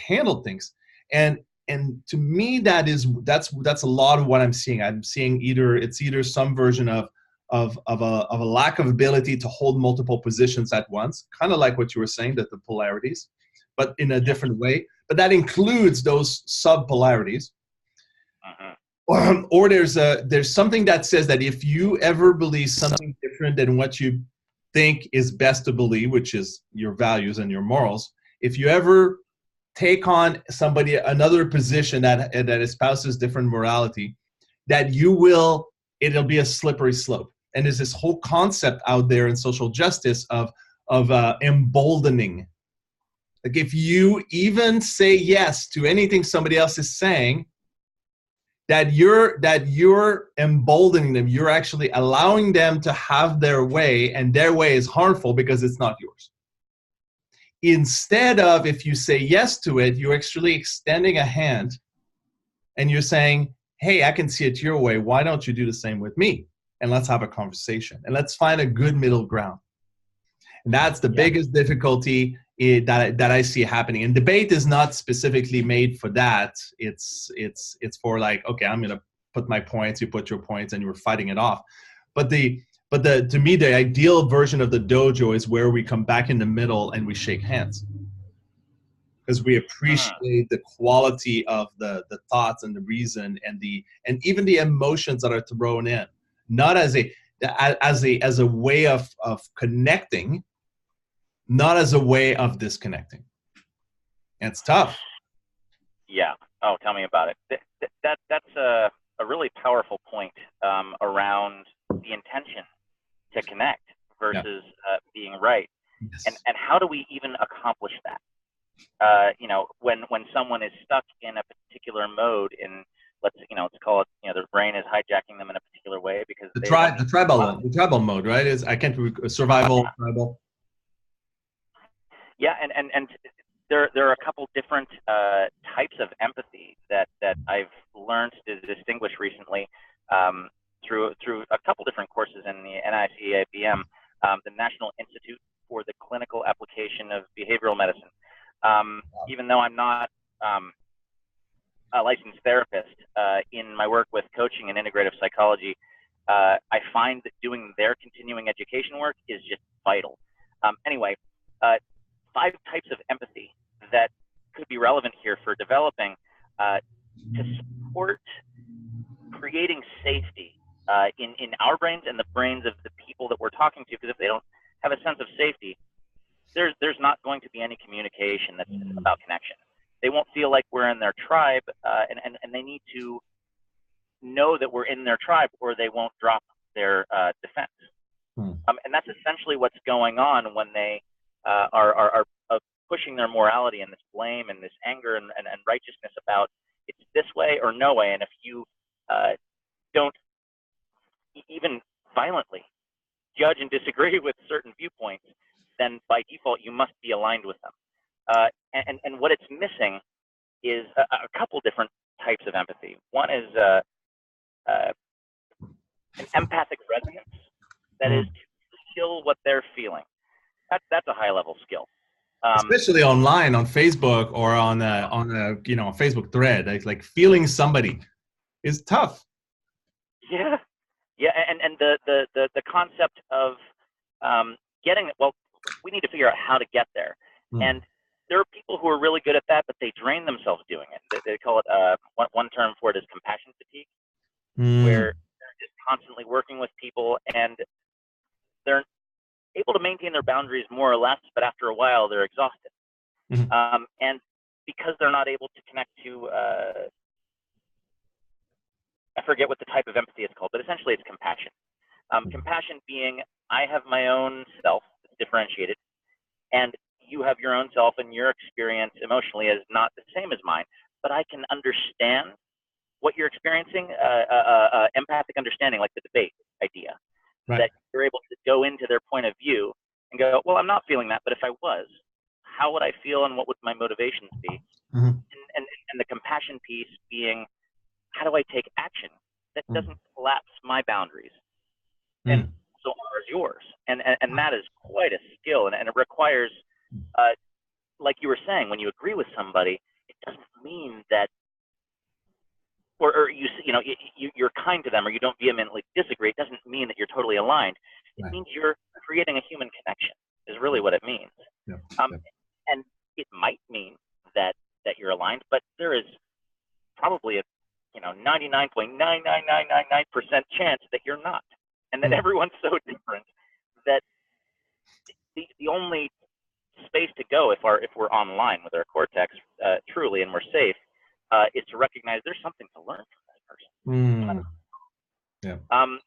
handle things. And to me, that's a lot of what I'm seeing. I'm seeing either some version of a lack of ability to hold multiple positions at once, kind of like what you were saying, that the polarities, but in a different way. But that includes those sub-polarities. Or there's something that says that if you ever believe something different than what you think is best to believe, which is your values and your morals, if you ever take on another position that espouses different morality, that it'll be a slippery slope. And there's this whole concept out there in social justice of emboldening. Like, if you even say yes to anything somebody else is saying, that you're emboldening them. You're actually allowing them to have their way, and their way is harmful because it's not yours. Instead of, if you say yes to it, you're actually extending a hand and you're saying, hey, I can see it your way. Why don't you do the same with me? And let's have a conversation, and let's find a good middle ground. And that's the biggest difficulty that I see happening. And debate is not specifically made for that. It's for, like, okay, I'm going to put my points, you put your points, and you're fighting it off. But to me, the ideal version of the dojo is where we come back in the middle and we shake hands, because we appreciate the quality of the thoughts and the reason and even the emotions that are thrown in, not as a way of connecting, not as a way of disconnecting. And it's tough. Yeah. Oh, tell me about it. That's a really powerful point around the intention to connect versus being right. Yes. And how do we even accomplish that? When someone is stuck in a particular mode, in let's call it, their brain is hijacking them in a particular way because the tribal mode, right? Is survival tribal. Yeah, and there are a couple different types of empathy that I've learned to distinguish recently through a couple different courses in the NICEABM, the National Institute for the Clinical Application of Behavioral Medicine. Even though I'm not a licensed therapist, in my work with coaching and integrative psychology, I find that doing their continuing education work is just vital. Anyway. 5 types of empathy that could be relevant here for developing to support creating safety in our brains and the brains of the people that we're talking to. Because if they don't have a sense of safety, there's not going to be any communication that's about connection. They won't feel like we're in their tribe, and they need to know that we're in their tribe, or they won't drop their defense. And that's essentially what's going on when they are pushing their morality and this blame and this anger and righteousness about it's this way or no way. And if you don't even violently judge and disagree with certain viewpoints, then by default you must be aligned with them. And what it's missing is a couple different types of empathy. One is an empathic resonance, that is to feel what they're feeling. That's a high level skill. Especially online, on Facebook, or on a Facebook thread, like feeling somebody is tough. Yeah, and the concept of getting, well, we need to figure out how to get there. And there are people who are really good at that, but they drain themselves doing it. They call it, one term for it is compassion fatigue, where they're just constantly working with people and they're able to maintain their boundaries more or less, but after a while they're exhausted. And because they're not able to connect to, I forget what the type of empathy it's called, but essentially it's compassion. Compassion being, I have my own self that's differentiated, and you have your own self, and your experience emotionally is not the same as mine, but I can understand what you're experiencing, empathic understanding, like the debate idea, that you're able to go into their point of view and go, well, I'm not feeling that, but if I was, how would I feel and what would my motivations be? And the compassion piece being, how do I take action that doesn't collapse my boundaries? And so are yours. And that is quite a skill. And it requires, like you were saying, when you agree with somebody, it doesn't mean that, or you're kind to them, or you don't vehemently disagree. It doesn't mean that you're totally aligned. It means you're creating a human connection, is really what it means. And it might mean that you're aligned, but there is probably a 99.99999% chance that you're not, and that everyone's so different that the only space to go if we're online with our cortex truly, and we're safe, is to recognize there's something to learn from that person. And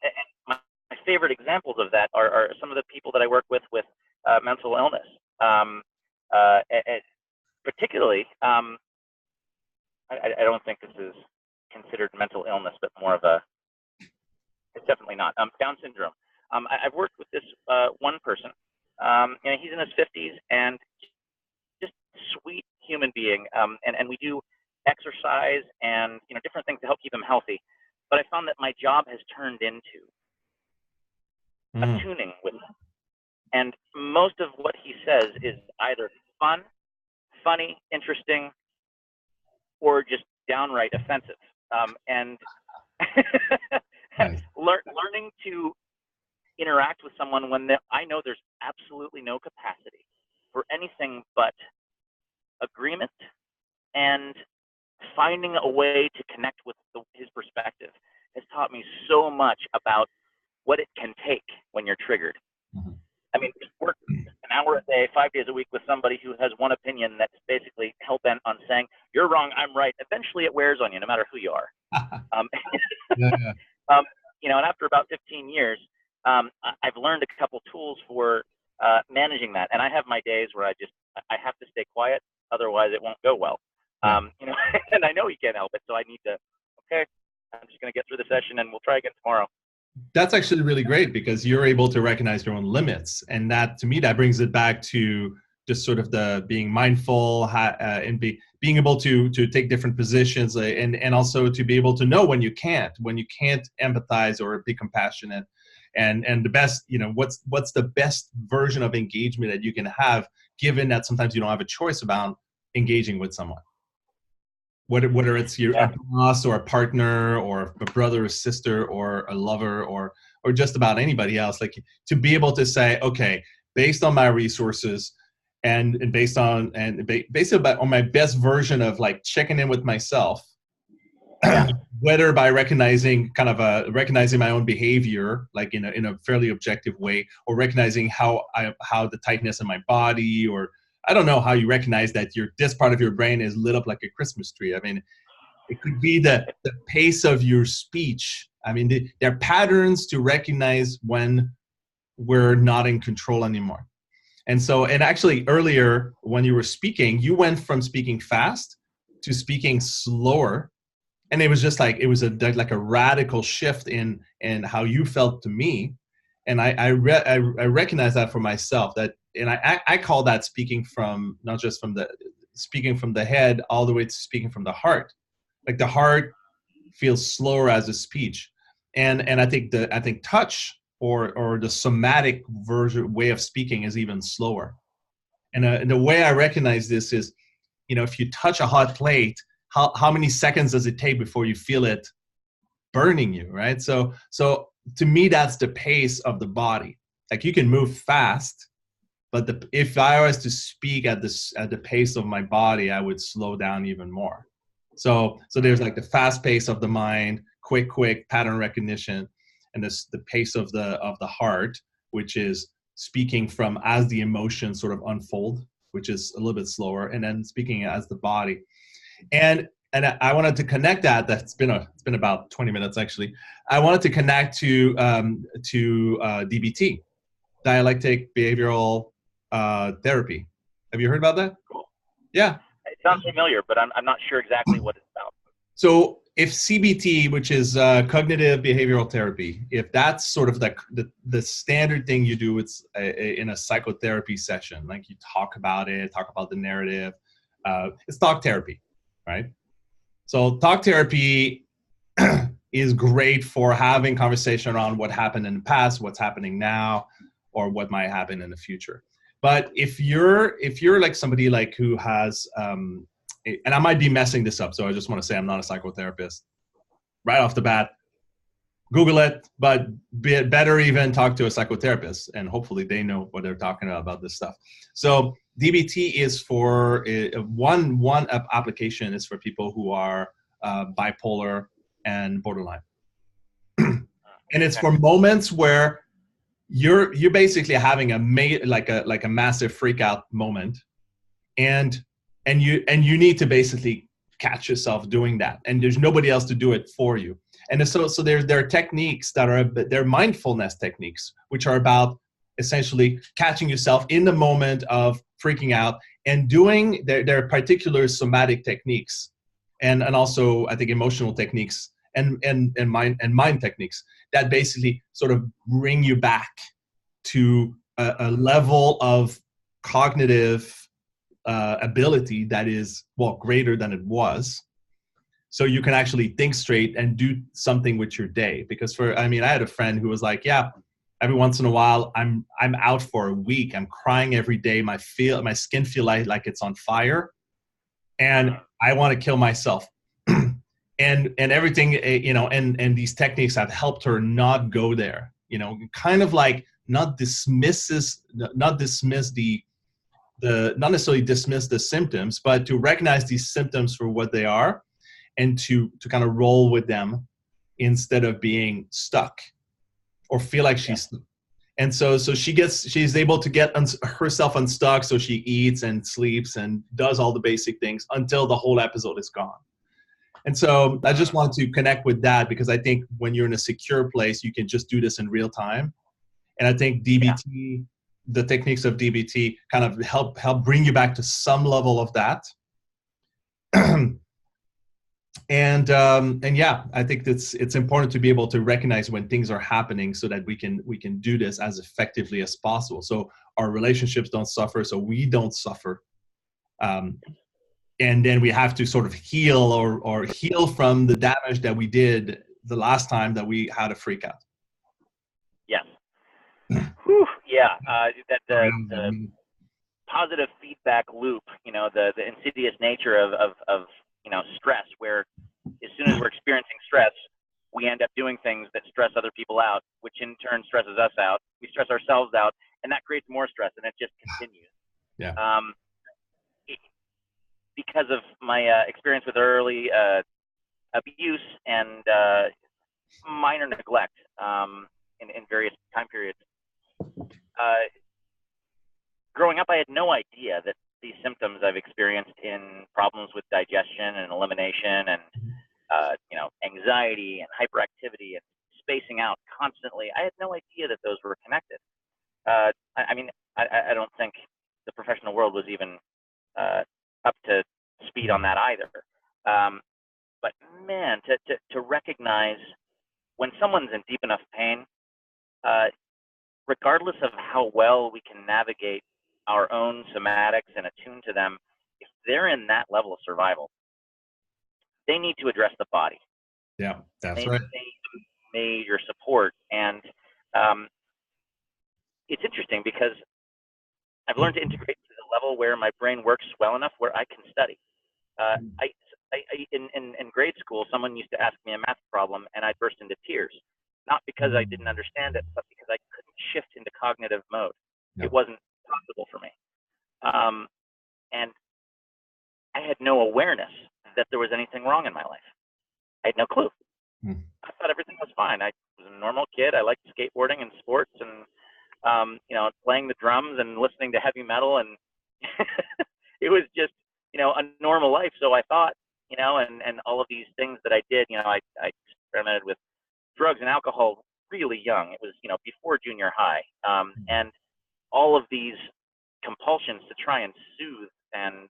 my favorite examples of that are some of the people that I work with mental illness, particularly. I don't think this is considered mental illness, but more of it's definitely not. Down syndrome. I've worked with this one person. He's in his 50s and just sweet human being. And we do exercise and different things to help keep him healthy. But I found that my job has turned into attuning with him. And most of what he says is either fun, funny, interesting, or just downright offensive. And learning to interact with someone when I know there's absolutely no capacity for anything but agreement, and finding a way to connect with his perspective has taught me so much about what it can take when you're triggered. I mean, work an hour a day, 5 days a week with somebody who has one opinion that's basically hell-bent on saying, you're wrong, I'm right. Eventually it wears on you, no matter who you are. And after about 15 years, I've learned a couple tools for managing that. And I have my days where I have to stay quiet, otherwise it won't go well. And I know he can't help it, so I need to, okay, I'm just going to get through the session and we'll try again tomorrow. That's actually really great, because you're able to recognize your own limits. And that, to me, that brings it back to just sort of the being mindful and being able to take different positions, and also to be able to know when you can't empathize or be compassionate. And the best, what's the best version of engagement that you can have, given that sometimes you don't have a choice about engaging with someone. Whether it's a boss or a partner or a brother or sister or a lover or just about anybody else, like to be able to say, okay, based on my resources and based on on my best version of like checking in with myself, whether by recognizing my own behavior, like in a fairly objective way, or recognizing how the tightness in my body, or I don't know how you recognize that this part of your brain is lit up like a Christmas tree. I mean, It could be the pace of your speech. I mean, there are patterns to recognize when we're not in control anymore. And so, and actually earlier when you were speaking, you went from speaking fast to speaking slower. And it was just like, it was like a radical shift in how you felt to me. And I recognize that for myself, that, and I call that speaking from, not just from speaking from the head all the way to speaking from the heart. Like the heart feels slower as a speech. And I think touch or the somatic way of speaking is even slower. And the way I recognize this is, if you touch a hot plate, how many seconds does it take before you feel it burning you, right? So to me, that's the pace of the body. Like you can move fast, but if I was to speak at the pace of my body, I would slow down even more. So there's like the fast pace of the mind, quick pattern recognition, and the pace of the heart, which is speaking from as the emotions sort of unfold, which is a little bit slower, and then speaking as the body. And I wanted to connect that. It's been about 20 minutes actually. I wanted to connect to DBT, dialectic behavioral therapy. Have you heard about that? Cool. Yeah. It sounds familiar, but I'm not sure exactly what it's about. So if CBT, which is cognitive behavioral therapy, if that's sort of the standard thing you do, it's in a psychotherapy session, like you talk about the narrative. It's talk therapy, right? So talk therapy is great for having conversation around what happened in the past, what's happening now, or what might happen in the future. But if you're like somebody like who has, and I might be messing this up, so I just want to say I'm not a psychotherapist. Right off the bat, Google it, but better even talk to a psychotherapist, and hopefully they know what they're talking about this stuff. So DBT is for one application is for people who are bipolar and borderline, and it's for moments where you're basically having a massive freak out moment, and you need to basically catch yourself doing that, and there's nobody else to do it for you. And so there are techniques they're mindfulness techniques, which are about essentially catching yourself in the moment of freaking out, and doing there are particular somatic techniques, and also I think emotional techniques and mind techniques that basically sort of bring you back to a level of cognitive ability that is greater than it was, so you can actually think straight and do something with your day. Because I had a friend who was like, yeah, every once in a while I'm out for a week, I'm crying every day, my skin feel like it's on fire, and I want to kill myself. and everything, and these techniques have helped her not go there, kind of like not necessarily dismiss the symptoms, but to recognize these symptoms for what they are, and to kind of roll with them instead of being stuck or feel like she's stuck. And so she's able to get herself unstuck, so she eats and sleeps and does all the basic things until the whole episode is gone. And so I just wanted to connect with that, because I think when you're in a secure place, you can just do this in real time. And I think DBT, the techniques of DBT kind of help bring you back to some level of that. And yeah, I think it's important to be able to recognize when things are happening, so that we can do this as effectively as possible, so our relationships don't suffer, so we don't suffer. And then we have to sort of heal or heal from the damage that we did the last time that we had a freak out. Yes. Whew, yeah. The positive feedback loop, the insidious nature of stress, where as soon as we're experiencing stress, we end up doing things that stress other people out, which in turn stresses us out. We stress ourselves out, and that creates more stress, and it just continues. Yeah. Because of my experience with early abuse and minor neglect in various time periods, growing up, I had no idea that these symptoms I've experienced in problems with digestion and elimination and anxiety and hyperactivity and spacing out constantly. I had no idea that those were connected. I don't think the professional world was even up to speed on that either. But man, to recognize when someone's in deep enough pain, regardless of how well we can navigate our own somatics and attune to them, if they're in that level of survival, they need to address the body. Yeah, that's right. They need major support. And it's interesting because I've learned to integrate to the level where my brain works well enough where I can study. In grade school, someone used to ask me a math problem and I'd burst into tears. Not because I didn't understand it, but because I couldn't shift into cognitive mode. It wasn't possible for me. And I had no awareness that there was anything wrong in my life. I had no clue. I thought everything was fine. I was a normal kid. I liked skateboarding and sports and, playing the drums and listening to heavy metal. And it was just, a normal life. So I thought, and all of these things that I did, I experimented with drugs and alcohol really young. It was, before junior high. And all of these compulsions to try and soothe and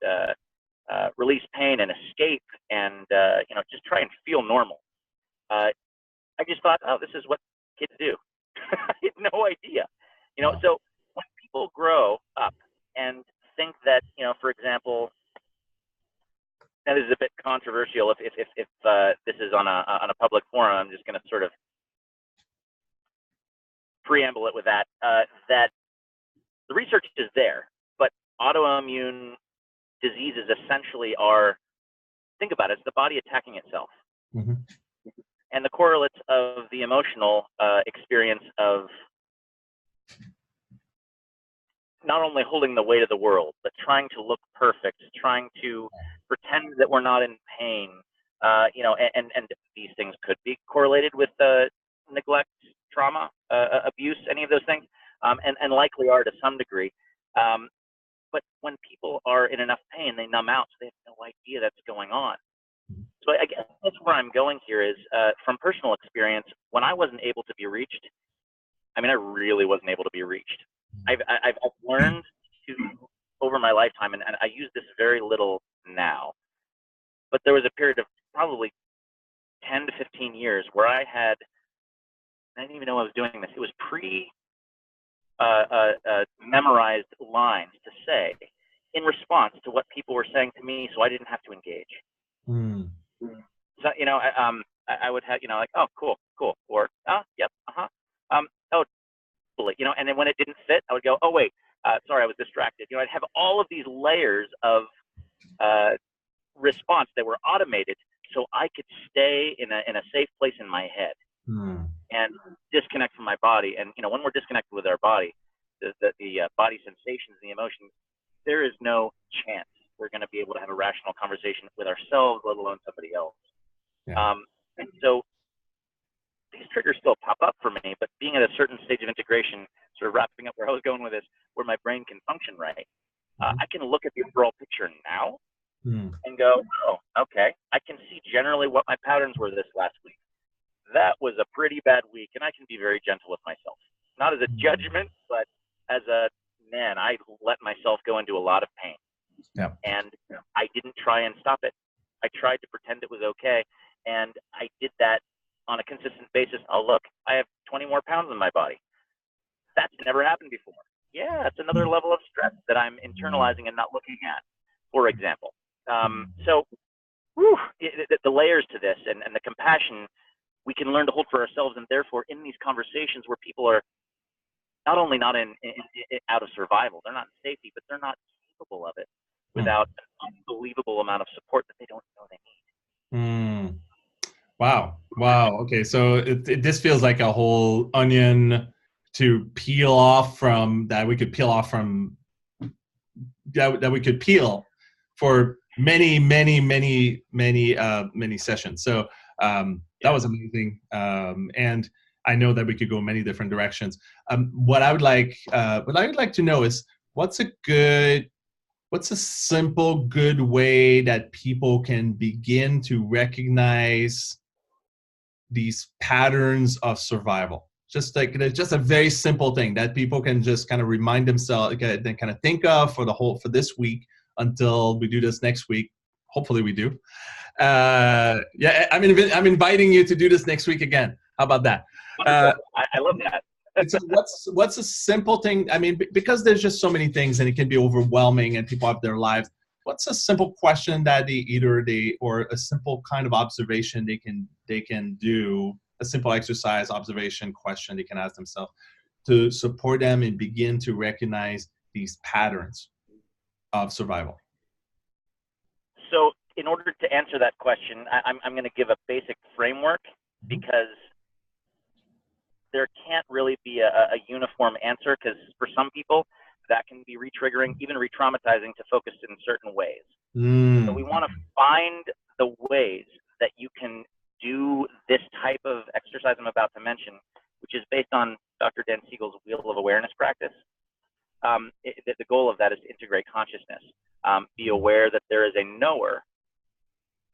release pain and escape and, just try and feel normal. I just thought, oh, this is what kids do. I had no idea. So when people grow up and think that, for example, now this is a bit controversial. If this is on a public forum, I'm just going to sort of preamble it with that. That the research is there, but autoimmune diseases essentially are, think about it, it's the body attacking itself. And the correlates of the emotional experience of not only holding the weight of the world, but trying to look perfect, trying to pretend that we're not in pain, and these things could be correlated with neglect, trauma, abuse, any of those things, and likely are to some degree. But when people are in enough pain, they numb out, so they have no idea that's going on. So I guess that's where I'm going here is, from personal experience, when I wasn't able to be reached, I really wasn't able to be reached. I've learned to, over my lifetime, and I use this very little now, but there was a period of probably 10 to 15 years where I didn't even know I was doing this. It was memorized lines to say in response to what people were saying to me, so I didn't have to engage. So, I would have, like, oh, cool, or, oh, yep, oh, totally, and then when it didn't fit, I would go, oh, wait, sorry, I was distracted. I'd have all of these layers of response that were automated so I could stay in a safe place in my head and disconnect from my body. And, when we're disconnected with our body, the body sensations, the emotions, there is no chance we're going to be able to have a rational conversation with ourselves, let alone somebody else. And so these triggers still pop up for me, but being at a certain stage of integration, sort of wrapping up where I was going with this, where my brain can function right, I can look at the overall picture now and go, oh, okay, I can see generally what my patterns were this last week. That was a pretty bad week, and I can be very gentle with myself. Not as a judgment, but as a, man, I let myself go into a lot of pain. And I didn't try and stop it. I tried to pretend it was okay, and I did that on a consistent basis. Oh, look, I have 20 more pounds in my body. That's never happened before. Yeah, that's another level of stress that I'm internalizing and not looking at, for example. So the layers to this and the compassion we can learn to hold for ourselves, and therefore in these conversations where people are not only not in out of survival, they're not in safety, but they're not capable of it without an unbelievable amount of support that they don't know they need. Wow. Okay, so this feels like a whole onion to peel off from that we could peel off from that we could peel for many sessions. So that was amazing, and I know that we could go many different directions. What I would like to know is what's a good what's a simple, good way that people can begin to recognize these patterns of survival? Just like it's just a very simple thing that people can just kind of remind themselves, then kind of think of for this week until we do this next week. Hopefully we do. Yeah, I'm inviting you to do this next week again. How about that? Wonderful. I love that. It's what's a simple thing? I mean, because there's just so many things and it can be overwhelming and people have their lives. What's a simple question that or a simple kind of observation they can do, a simple exercise, observation, question they can ask themselves to support them and begin to recognize these patterns of survival? So in order to answer that question, I'm going to give a basic framework because there can't really be a uniform answer, because for some people that can be re-triggering, even re-traumatizing to focus in certain ways. So we want to find the ways that you can do this type of exercise I'm about to mention, which is based on Dr. Dan Siegel's Wheel of Awareness practice. The goal of that is to integrate consciousness. Be aware that there is a knower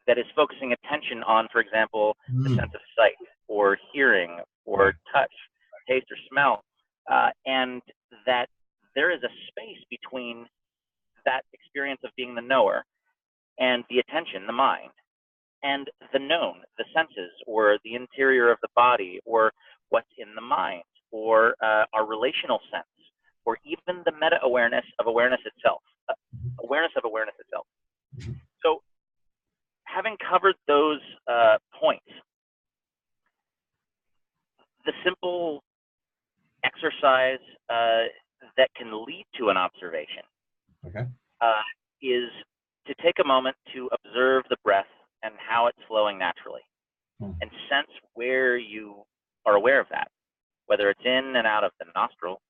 that is focusing attention on, for example, the sense of sight or hearing or touch, taste or smell, and that there is a space between that experience of being the knower and the attention, the mind, and the known, the senses, or the interior of the body, or what's in the mind, or our relational sense, or even the meta-awareness of awareness itself, awareness of awareness itself. So having covered those points, the simple exercise that can lead to an observation is to take a moment to observe the breath and how it's flowing naturally, and sense where you are aware of that, whether it's in and out of the nostril.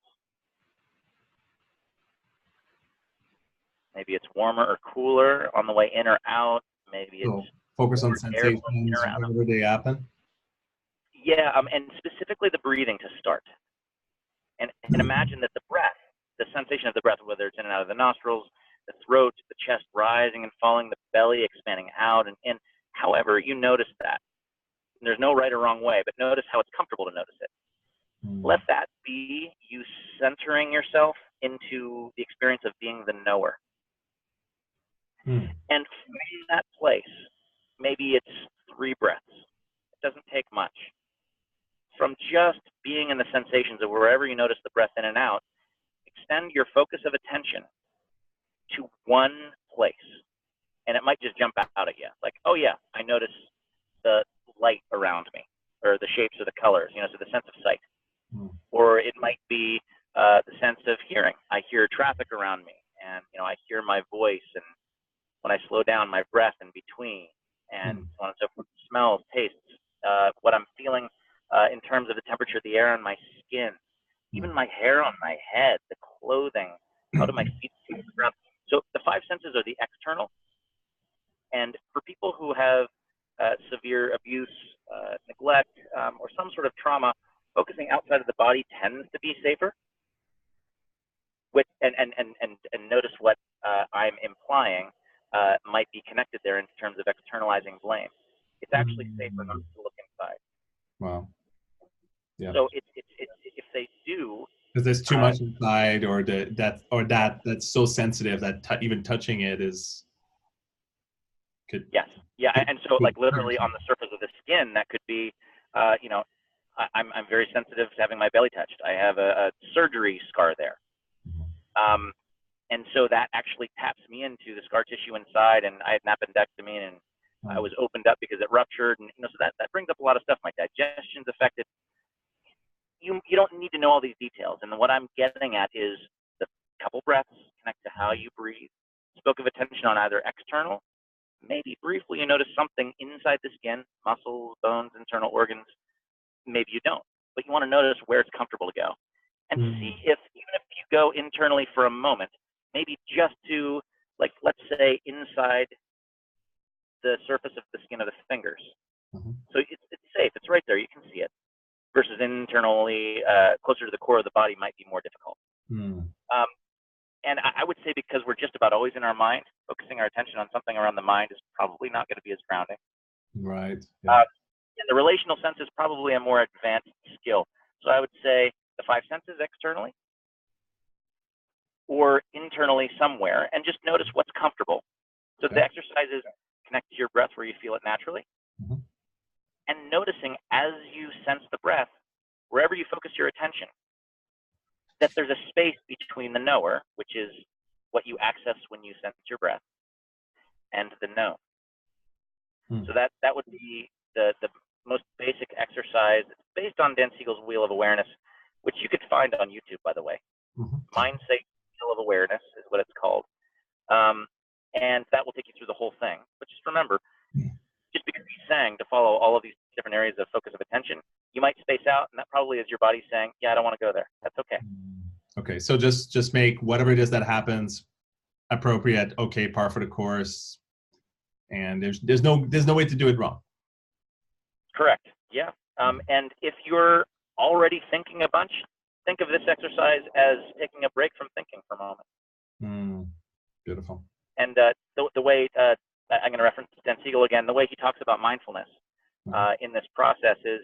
Maybe it's warmer or cooler on the way in or out. Maybe it's focus on sensations wherever they happen. Yeah, and specifically the breathing to start. And imagine that the breath, the sensation of the breath, whether it's in and out of the nostrils, the throat, the chest rising and falling, the belly expanding out and in, however you notice that. And there's no right or wrong way, but notice how it's comfortable to notice it. Let that be you centering yourself into the experience of being the knower. And from that place, maybe it's 3 breaths. It doesn't take much. From just being in the sensations of wherever you notice the breath in and out, extend your focus of attention to one place. And it might just jump out at you. Like, oh yeah, I notice the light around me, or the shapes or the colors, so the sense of sight. Or it might be the sense of hearing. I hear traffic around me, and I hear my voice, and when I slow down, my breath in between, and so on and so forth. Smells, tastes, what I'm feeling in terms of the temperature of the air on my skin, even my hair on my head, the clothing, how do my feet feel on the ground. So the 5 senses are the external. And for people who have severe abuse, neglect, or some sort of trauma, focusing outside of the body tends to be safer. And notice what I'm implying might be connected there in terms of externalizing blame. It's actually safer not to look inside. Wow. Yeah. So it's if they do, because there's too much inside, or that's so sensitive that even touching it is. Yes. Yeah. And so, like, literally on the surface of the skin, that could be, I'm very sensitive to having my belly touched. I have a surgery scar there. And so that actually taps me into the scar tissue inside, and I had an appendectomy, and I was opened up because it ruptured, and so that brings up a lot of stuff. My digestion's affected. You don't need to know all these details. And what I'm getting at is the couple breaths connect to how you breathe. Spoke of attention on either external. Maybe briefly you notice something inside the skin, muscles, bones, internal organs. Maybe you don't, but you want to notice where it's comfortable to go, and see if, even if you go internally for a moment, maybe just to, like, let's say inside the surface of the skin of the fingers. So it's safe, it's right there, you can see it, versus internally, closer to the core of the body might be more difficult. And I would say because we're just about always in our mind, focusing our attention on something around the mind is probably not going to be as grounding. Right. Yeah. And the relational sense is probably a more advanced skill. So I would say the five senses externally or internally somewhere, and just notice what's comfortable. So the exercise is connect to your breath where you feel it naturally. Mm-hmm. And noticing as you sense the breath, wherever you focus your attention, that there's a space between the knower, which is what you access when you sense your breath, and the known. So that would be the most basic exercise. It's based on Dan Siegel's Wheel of Awareness, which you could find on YouTube, by the way. Mindset Wheel of Awareness is what it's called. And that will take you through the whole thing. But just remember, just because he's saying to follow all of these different areas of focus of attention, you might space out, and that probably is your body saying, yeah, I don't want to go there. That's okay. Okay, so just make whatever it is that happens appropriate, okay, par for the course, and there's no way to do it wrong. Correct. Yeah. And if you're already thinking a bunch, think of this exercise as taking a break from thinking for a moment. Beautiful. And the way I'm going to reference Dan Siegel again, the way he talks about mindfulness in this process is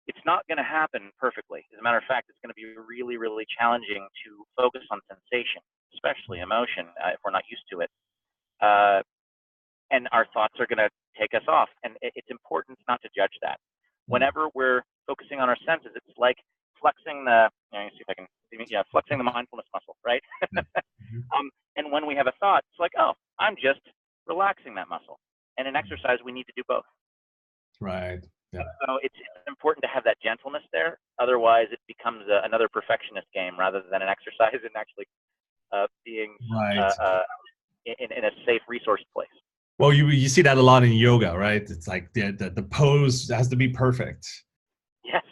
it's not going to happen perfectly. As a matter of fact, it's going to be really, really challenging to focus on sensation, especially emotion, if we're not used to it. And our thoughts are going to take us off. And it's important not to judge that. Whenever we're focusing on our senses, it's like flexing the, flexing the mindfulness muscle, right? And when we have a thought, it's like, oh, I'm just relaxing that muscle. And in exercise, we need to do both. Right. Yeah. So it's important to have that gentleness there. Otherwise, it becomes another perfectionist game rather than an exercise and actually being in a safe resource place. Well, you see that a lot in yoga, right? It's like the pose has to be perfect. Yes.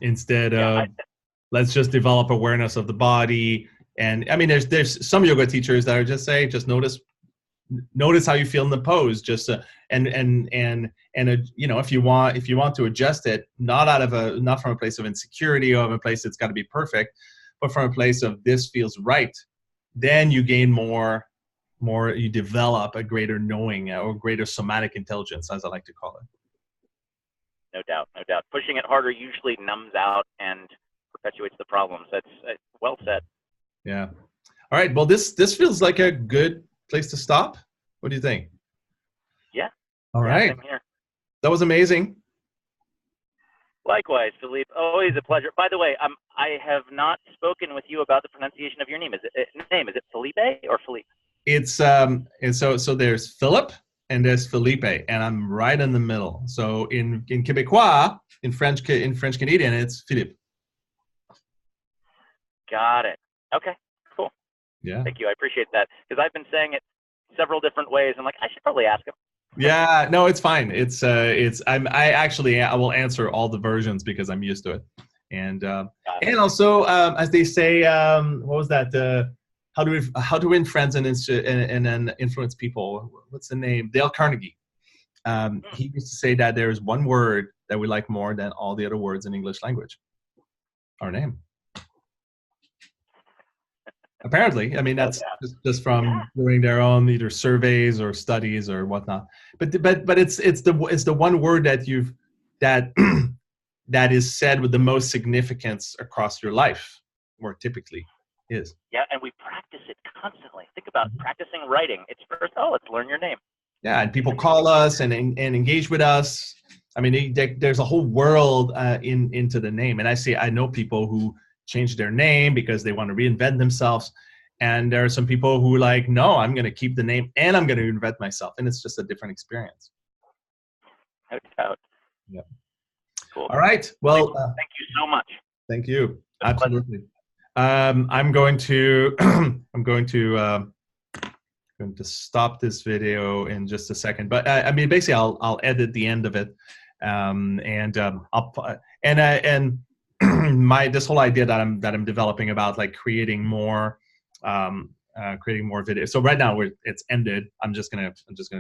Instead of let's just develop awareness of the body. And I mean, there's some yoga teachers that are just say, just notice how you feel in the pose. Just if you want to adjust it, not from a place of insecurity or of a place that's got to be perfect, but from a place of this feels right. Then you gain more, you develop a greater knowing or greater somatic intelligence, as I like to call it. No doubt. Pushing it harder usually numbs out and perpetuates the problems. That's well said. Yeah. All right. Well, this feels like a good place to stop. What do you think? Yeah. All right. Same here. That was amazing. Likewise, Philippe. Always a pleasure. By the way, I have not spoken with you about the pronunciation of your name. Is it Felipe or Philippe? It's so there's Philip and there's Felipe, and I'm right in the middle. So in Quebecois, in French Canadian, it's Philippe. Got it. Okay, cool. Yeah. Thank you. I appreciate that because I've been saying it several different ways. I'm like, I should probably ask him. Yeah, no, it's fine. I will answer all the versions because I'm used to it. And also, as they say, what was that? How to win friends and influence people. What's the name? Dale Carnegie. He used to say that there is one word that we like more than all the other words in English language. Our name. Apparently, I mean that's just from doing their own either surveys or studies or whatnot. But it's the one word that is said with the most significance across your life, or typically is. Yeah, and we practice it constantly. Think about practicing writing. It's first, let's learn your name. Yeah, and people call us and engage with us. I mean, there's a whole world into the name, and I know people who change their name because they want to reinvent themselves. And there are some people who like, no, I'm going to keep the name and I'm going to reinvent myself. And it's just a different experience. No doubt. Yeah. Cool. All right. Well, thank you so much. Thank you. Absolutely. I'm going to stop this video in just a second, but I mean, basically I'll edit the end of it. This whole idea that I'm developing about like creating more videos. So right now it's ended. I'm just gonna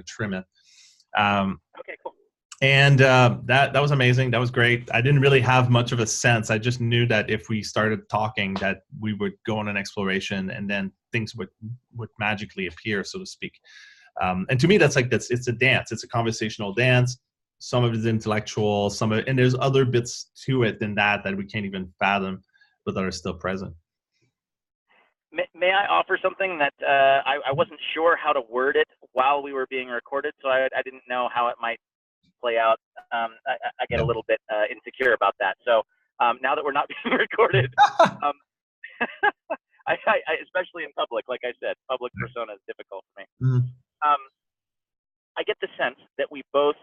trim it. Okay, cool. And that was amazing. That was great. I didn't really have much of a sense. I just knew that if we started talking, that we would go on an exploration, and then things would magically appear, so to speak. And to me, it's a dance. It's a conversational dance. Some of it is intellectual, and there's other bits to it than that we can't even fathom, but that are still present. May I offer something that I wasn't sure how to word it while we were being recorded, so I didn't know how it might play out. I get a little bit insecure about that. So now that we're not being recorded, um, especially in public, like I said, public persona is difficult for me. Mm-hmm. I get the sense that we both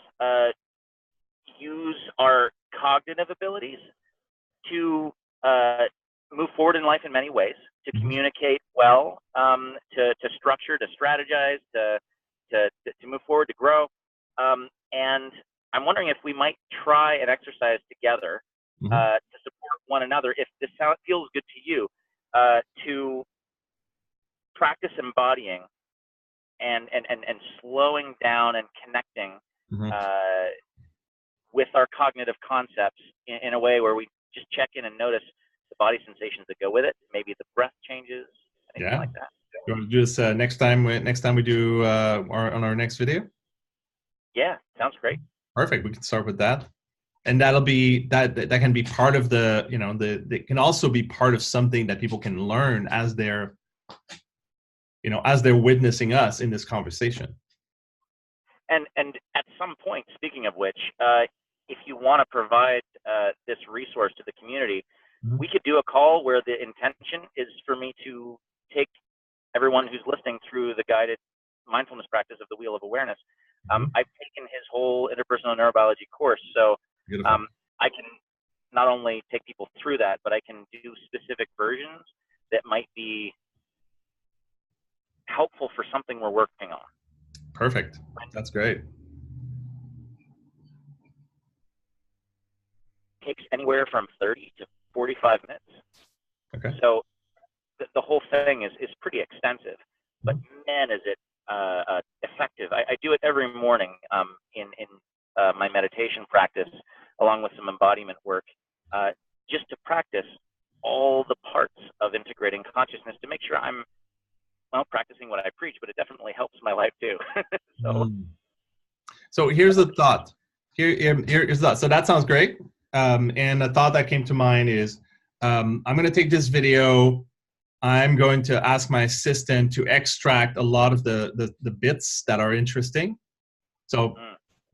use our cognitive abilities to move forward in life in many ways, to communicate well, to structure, to strategize, to move forward, to grow. And I'm wondering if we might try an exercise together to support one another, if this feels good to you, to practice embodying and slowing down and connecting with our cognitive concepts in a way where we just check in and notice the body sensations that go with it. Maybe the breath changes, anything like that. You want to do this next time we do on our next video? Yeah, sounds great. Perfect. We can start with that. And that'll be that can be part of it can also be part of something that people can learn as they're witnessing us in this conversation. And at some point, speaking of which, if you want to provide this resource to the community, we could do a call where the intention is for me to take everyone who's listening through the guided mindfulness practice of the Wheel of Awareness. I've taken his whole interpersonal neurobiology course, so I can not only take people through that, but I can do specific versions that might be helpful for something we're working on. Perfect. That's great. It takes anywhere from 30 to 45 minutes. Okay. So the whole thing is pretty extensive, but man, is it effective. I do it every morning in my meditation practice, along with some embodiment work, just to practice all the parts of integrating consciousness to make sure I'm practicing what I preach, but it definitely helps my life too. So here's the thought. Here's the thought. So that sounds great. And a thought that came to mind is, I'm going to take this video. I'm going to ask my assistant to extract a lot of the bits that are interesting. So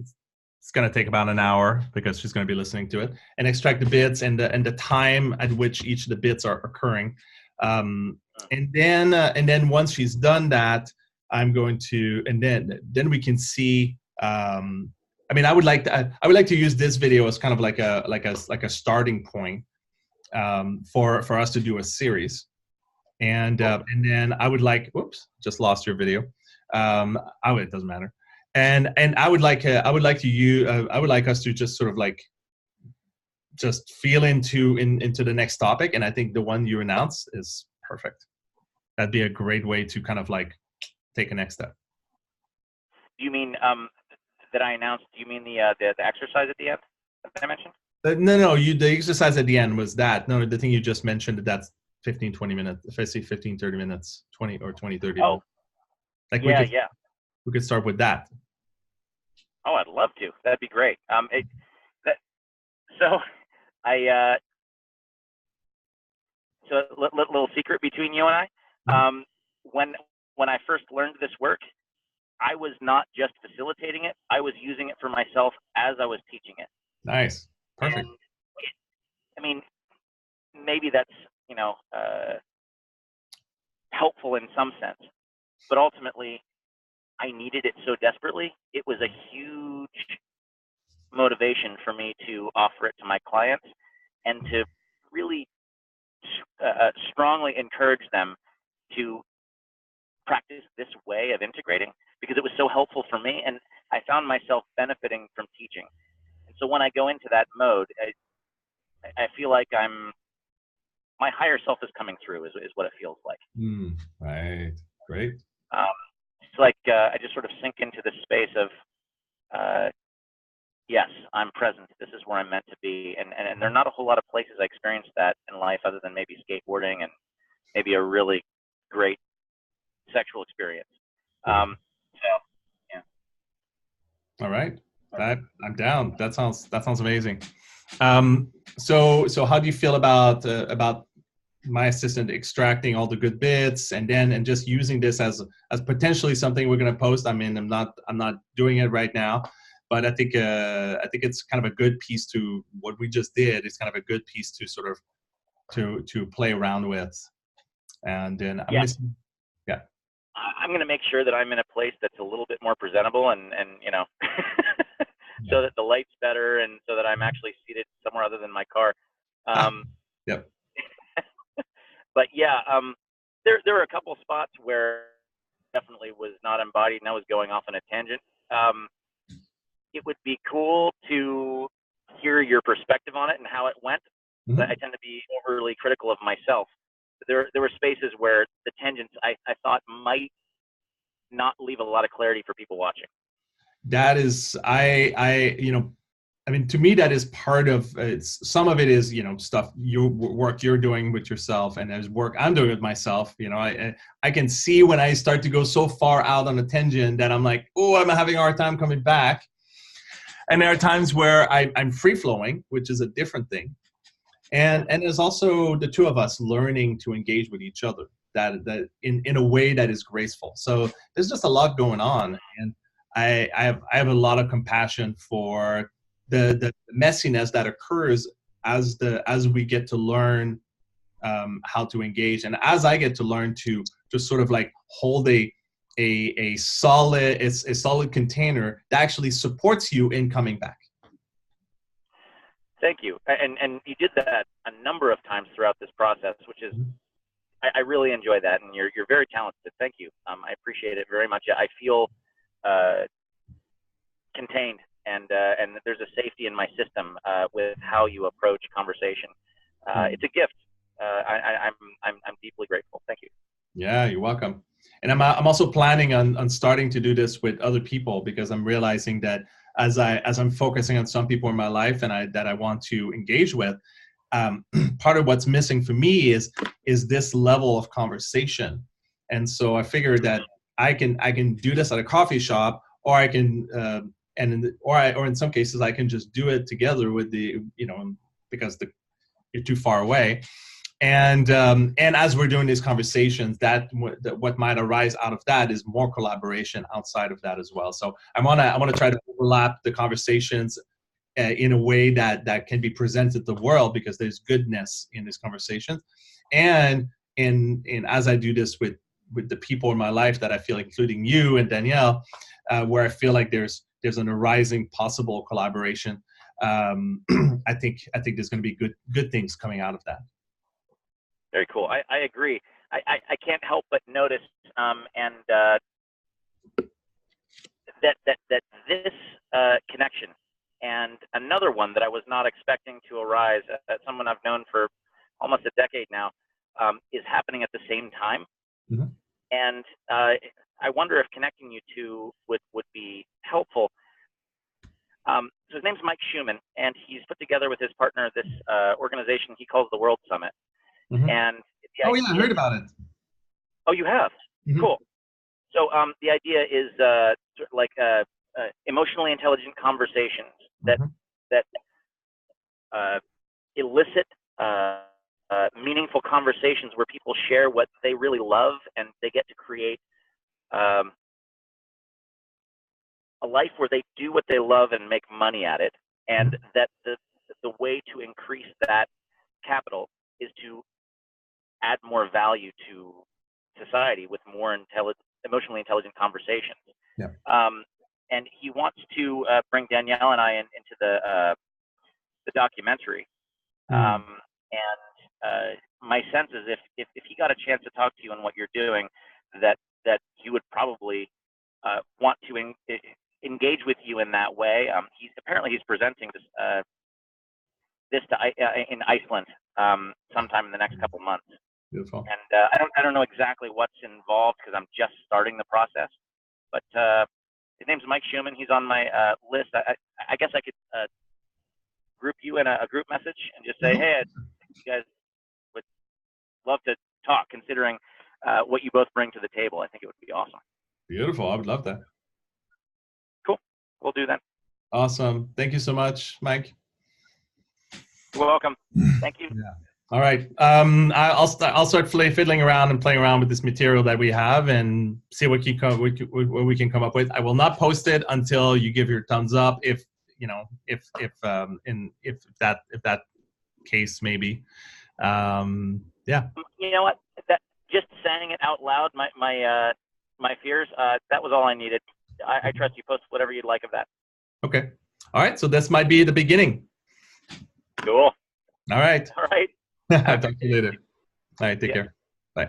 it's going to take about an hour because she's going to be listening to it, and extract the bits and the time at which each of the bits are occurring. And then once she's done that, I'm going to, and then we can see. I would like to use this video as kind of like a starting point for us to do a series. And then I would like, whoops, just lost your video. It doesn't matter. And I would like us to just sort of like just feel into the next topic. And I think the one you announced is perfect. That'd be a great way to kind of like take a next step. Do you mean that I announced? Do you mean the exercise at the end that I mentioned? No. The exercise at the end was that. No, the thing you just mentioned, that's 15, 20 minutes. If I say 15, 30 minutes, 20 or 20, 30 minutes. Like we could start with that. Oh, I'd love to. That'd be great. So little secret between you and I. When I first learned this work, I was not just facilitating it. I was using it for myself as I was teaching it. Nice. Perfect. And, maybe that's, helpful in some sense, but ultimately I needed it so desperately. It was a huge motivation for me to offer it to my clients and to really strongly encourage them to practice this way of integrating, because it was so helpful for me, and I found myself benefiting from teaching. And so when I go into that mode, I feel like my higher self is coming through, is what it feels like. Right. Great. It's like I just sort of sink into the space of yes, I'm present. This is where I'm meant to be. And there are not a whole lot of places I experienced that in life other than maybe skateboarding and maybe a really great sexual experience. Beautiful. So, yeah. All right. I'm down. That sounds amazing. Um, so how do you feel about my assistant extracting all the good bits and just using this as potentially something we're going to post? I mean, I'm not doing it right now, but I think it's kind of a good piece to what we just did. It's kind of a good piece to sort of to play around with. And then I'm Yeah. going to, yeah. I'm going to make sure that I'm in a place that's a little bit more presentable and Yeah. so that the light's better and so that I'm actually seated somewhere other than my car. Ah, Um, yep. but yeah, there are a couple spots where definitely was not embodied and I was going off on a tangent. Um, it would be cool to hear your perspective on it and how it went. But I Mhm. tend to be overly critical of myself. There were spaces where the tangents I thought might not leave a lot of clarity for people watching. That is, I mean, to me, that is part of it's. Some of it is, stuff work you're doing with yourself, and there's work I'm doing with myself. I can see when I start to go so far out on a tangent that I'm like, oh, I'm having a hard time coming back. And there are times where I'm free flowing, which is a different thing. And there's also the two of us learning to engage with each other that in a way that is graceful. So there's just a lot going on, and I have a lot of compassion for the messiness that occurs as we get to learn how to engage, and as I get to learn to just sort of like hold a solid container that actually supports you in coming back. Thank you. And you did that a number of times throughout this process, which is I really enjoy that, and you're very talented. Thank you. I appreciate it very much. I feel uh, contained, and there's a safety in my system with how you approach conversation. It's a gift. I'm deeply grateful. Thank you. Yeah, you're welcome. And I'm also planning on starting to do this with other people, because I'm realizing that as I'm focusing on some people in my life and that I want to engage with, part of what's missing for me is this level of conversation. And so I figured that I can do this at a coffee shop, or I can or in some cases I can just do it together with because you're too far away. And as we're doing these conversations, that what might arise out of that is more collaboration outside of that as well. So I want to try to overlap the conversations in a way that can be presented to the world, because there's goodness in these conversations, and in as I do this with the people in my life that I feel, including you and Danielle, where I feel like there's an arising possible collaboration. I think there's going to be good things coming out of that. Very cool. I agree. I can't help but notice and that this connection and another one that I was not expecting to arise, someone I've known for almost a decade now, is happening at the same time. Mm-hmm. And I wonder if connecting you two would be helpful. So his name's Mike Schumann, and he's put together with his partner this organization he calls the World Summit. Mm-hmm. And the Oh yeah, I idea heard about it. Oh, you have? Mm-hmm. Cool. So the idea is sort of like emotionally intelligent conversations that Mm-hmm. that elicit meaningful conversations where people share what they really love, and they get to create um, a life where they do what they love and make money at it. And that the way to increase that capital is to add more value to society with more emotionally intelligent conversations. Yeah. And he wants to bring Danielle and I into the documentary. Mm. And my sense is if he got a chance to talk to you on what you're doing, that he would probably want to engage with you in that way. He's presenting this in Iceland sometime in the next couple months. Beautiful. And I don't know exactly what's involved because I'm just starting the process, but His name's Mike Schumann. He's on my list. I guess I could group you in a group message and just say, hey, you guys would love to talk, considering what you both bring to the table. I think it would be awesome. Beautiful. I would love that. Cool. We'll do that. Awesome. Thank you so much, Mike. You're welcome. Thank you. Yeah. All right. I'll start fiddling around and playing around with this material that we have and see what we can come up with. I will not post it until you give your thumbs up. If that case maybe. Yeah. You know what? That just saying it out loud, my fears. That was all I needed. I trust you. Post whatever you'd like of that. Okay. All right. So this might be the beginning. Cool. All right. All right. I'll talk to you later. All right. Take care. Bye.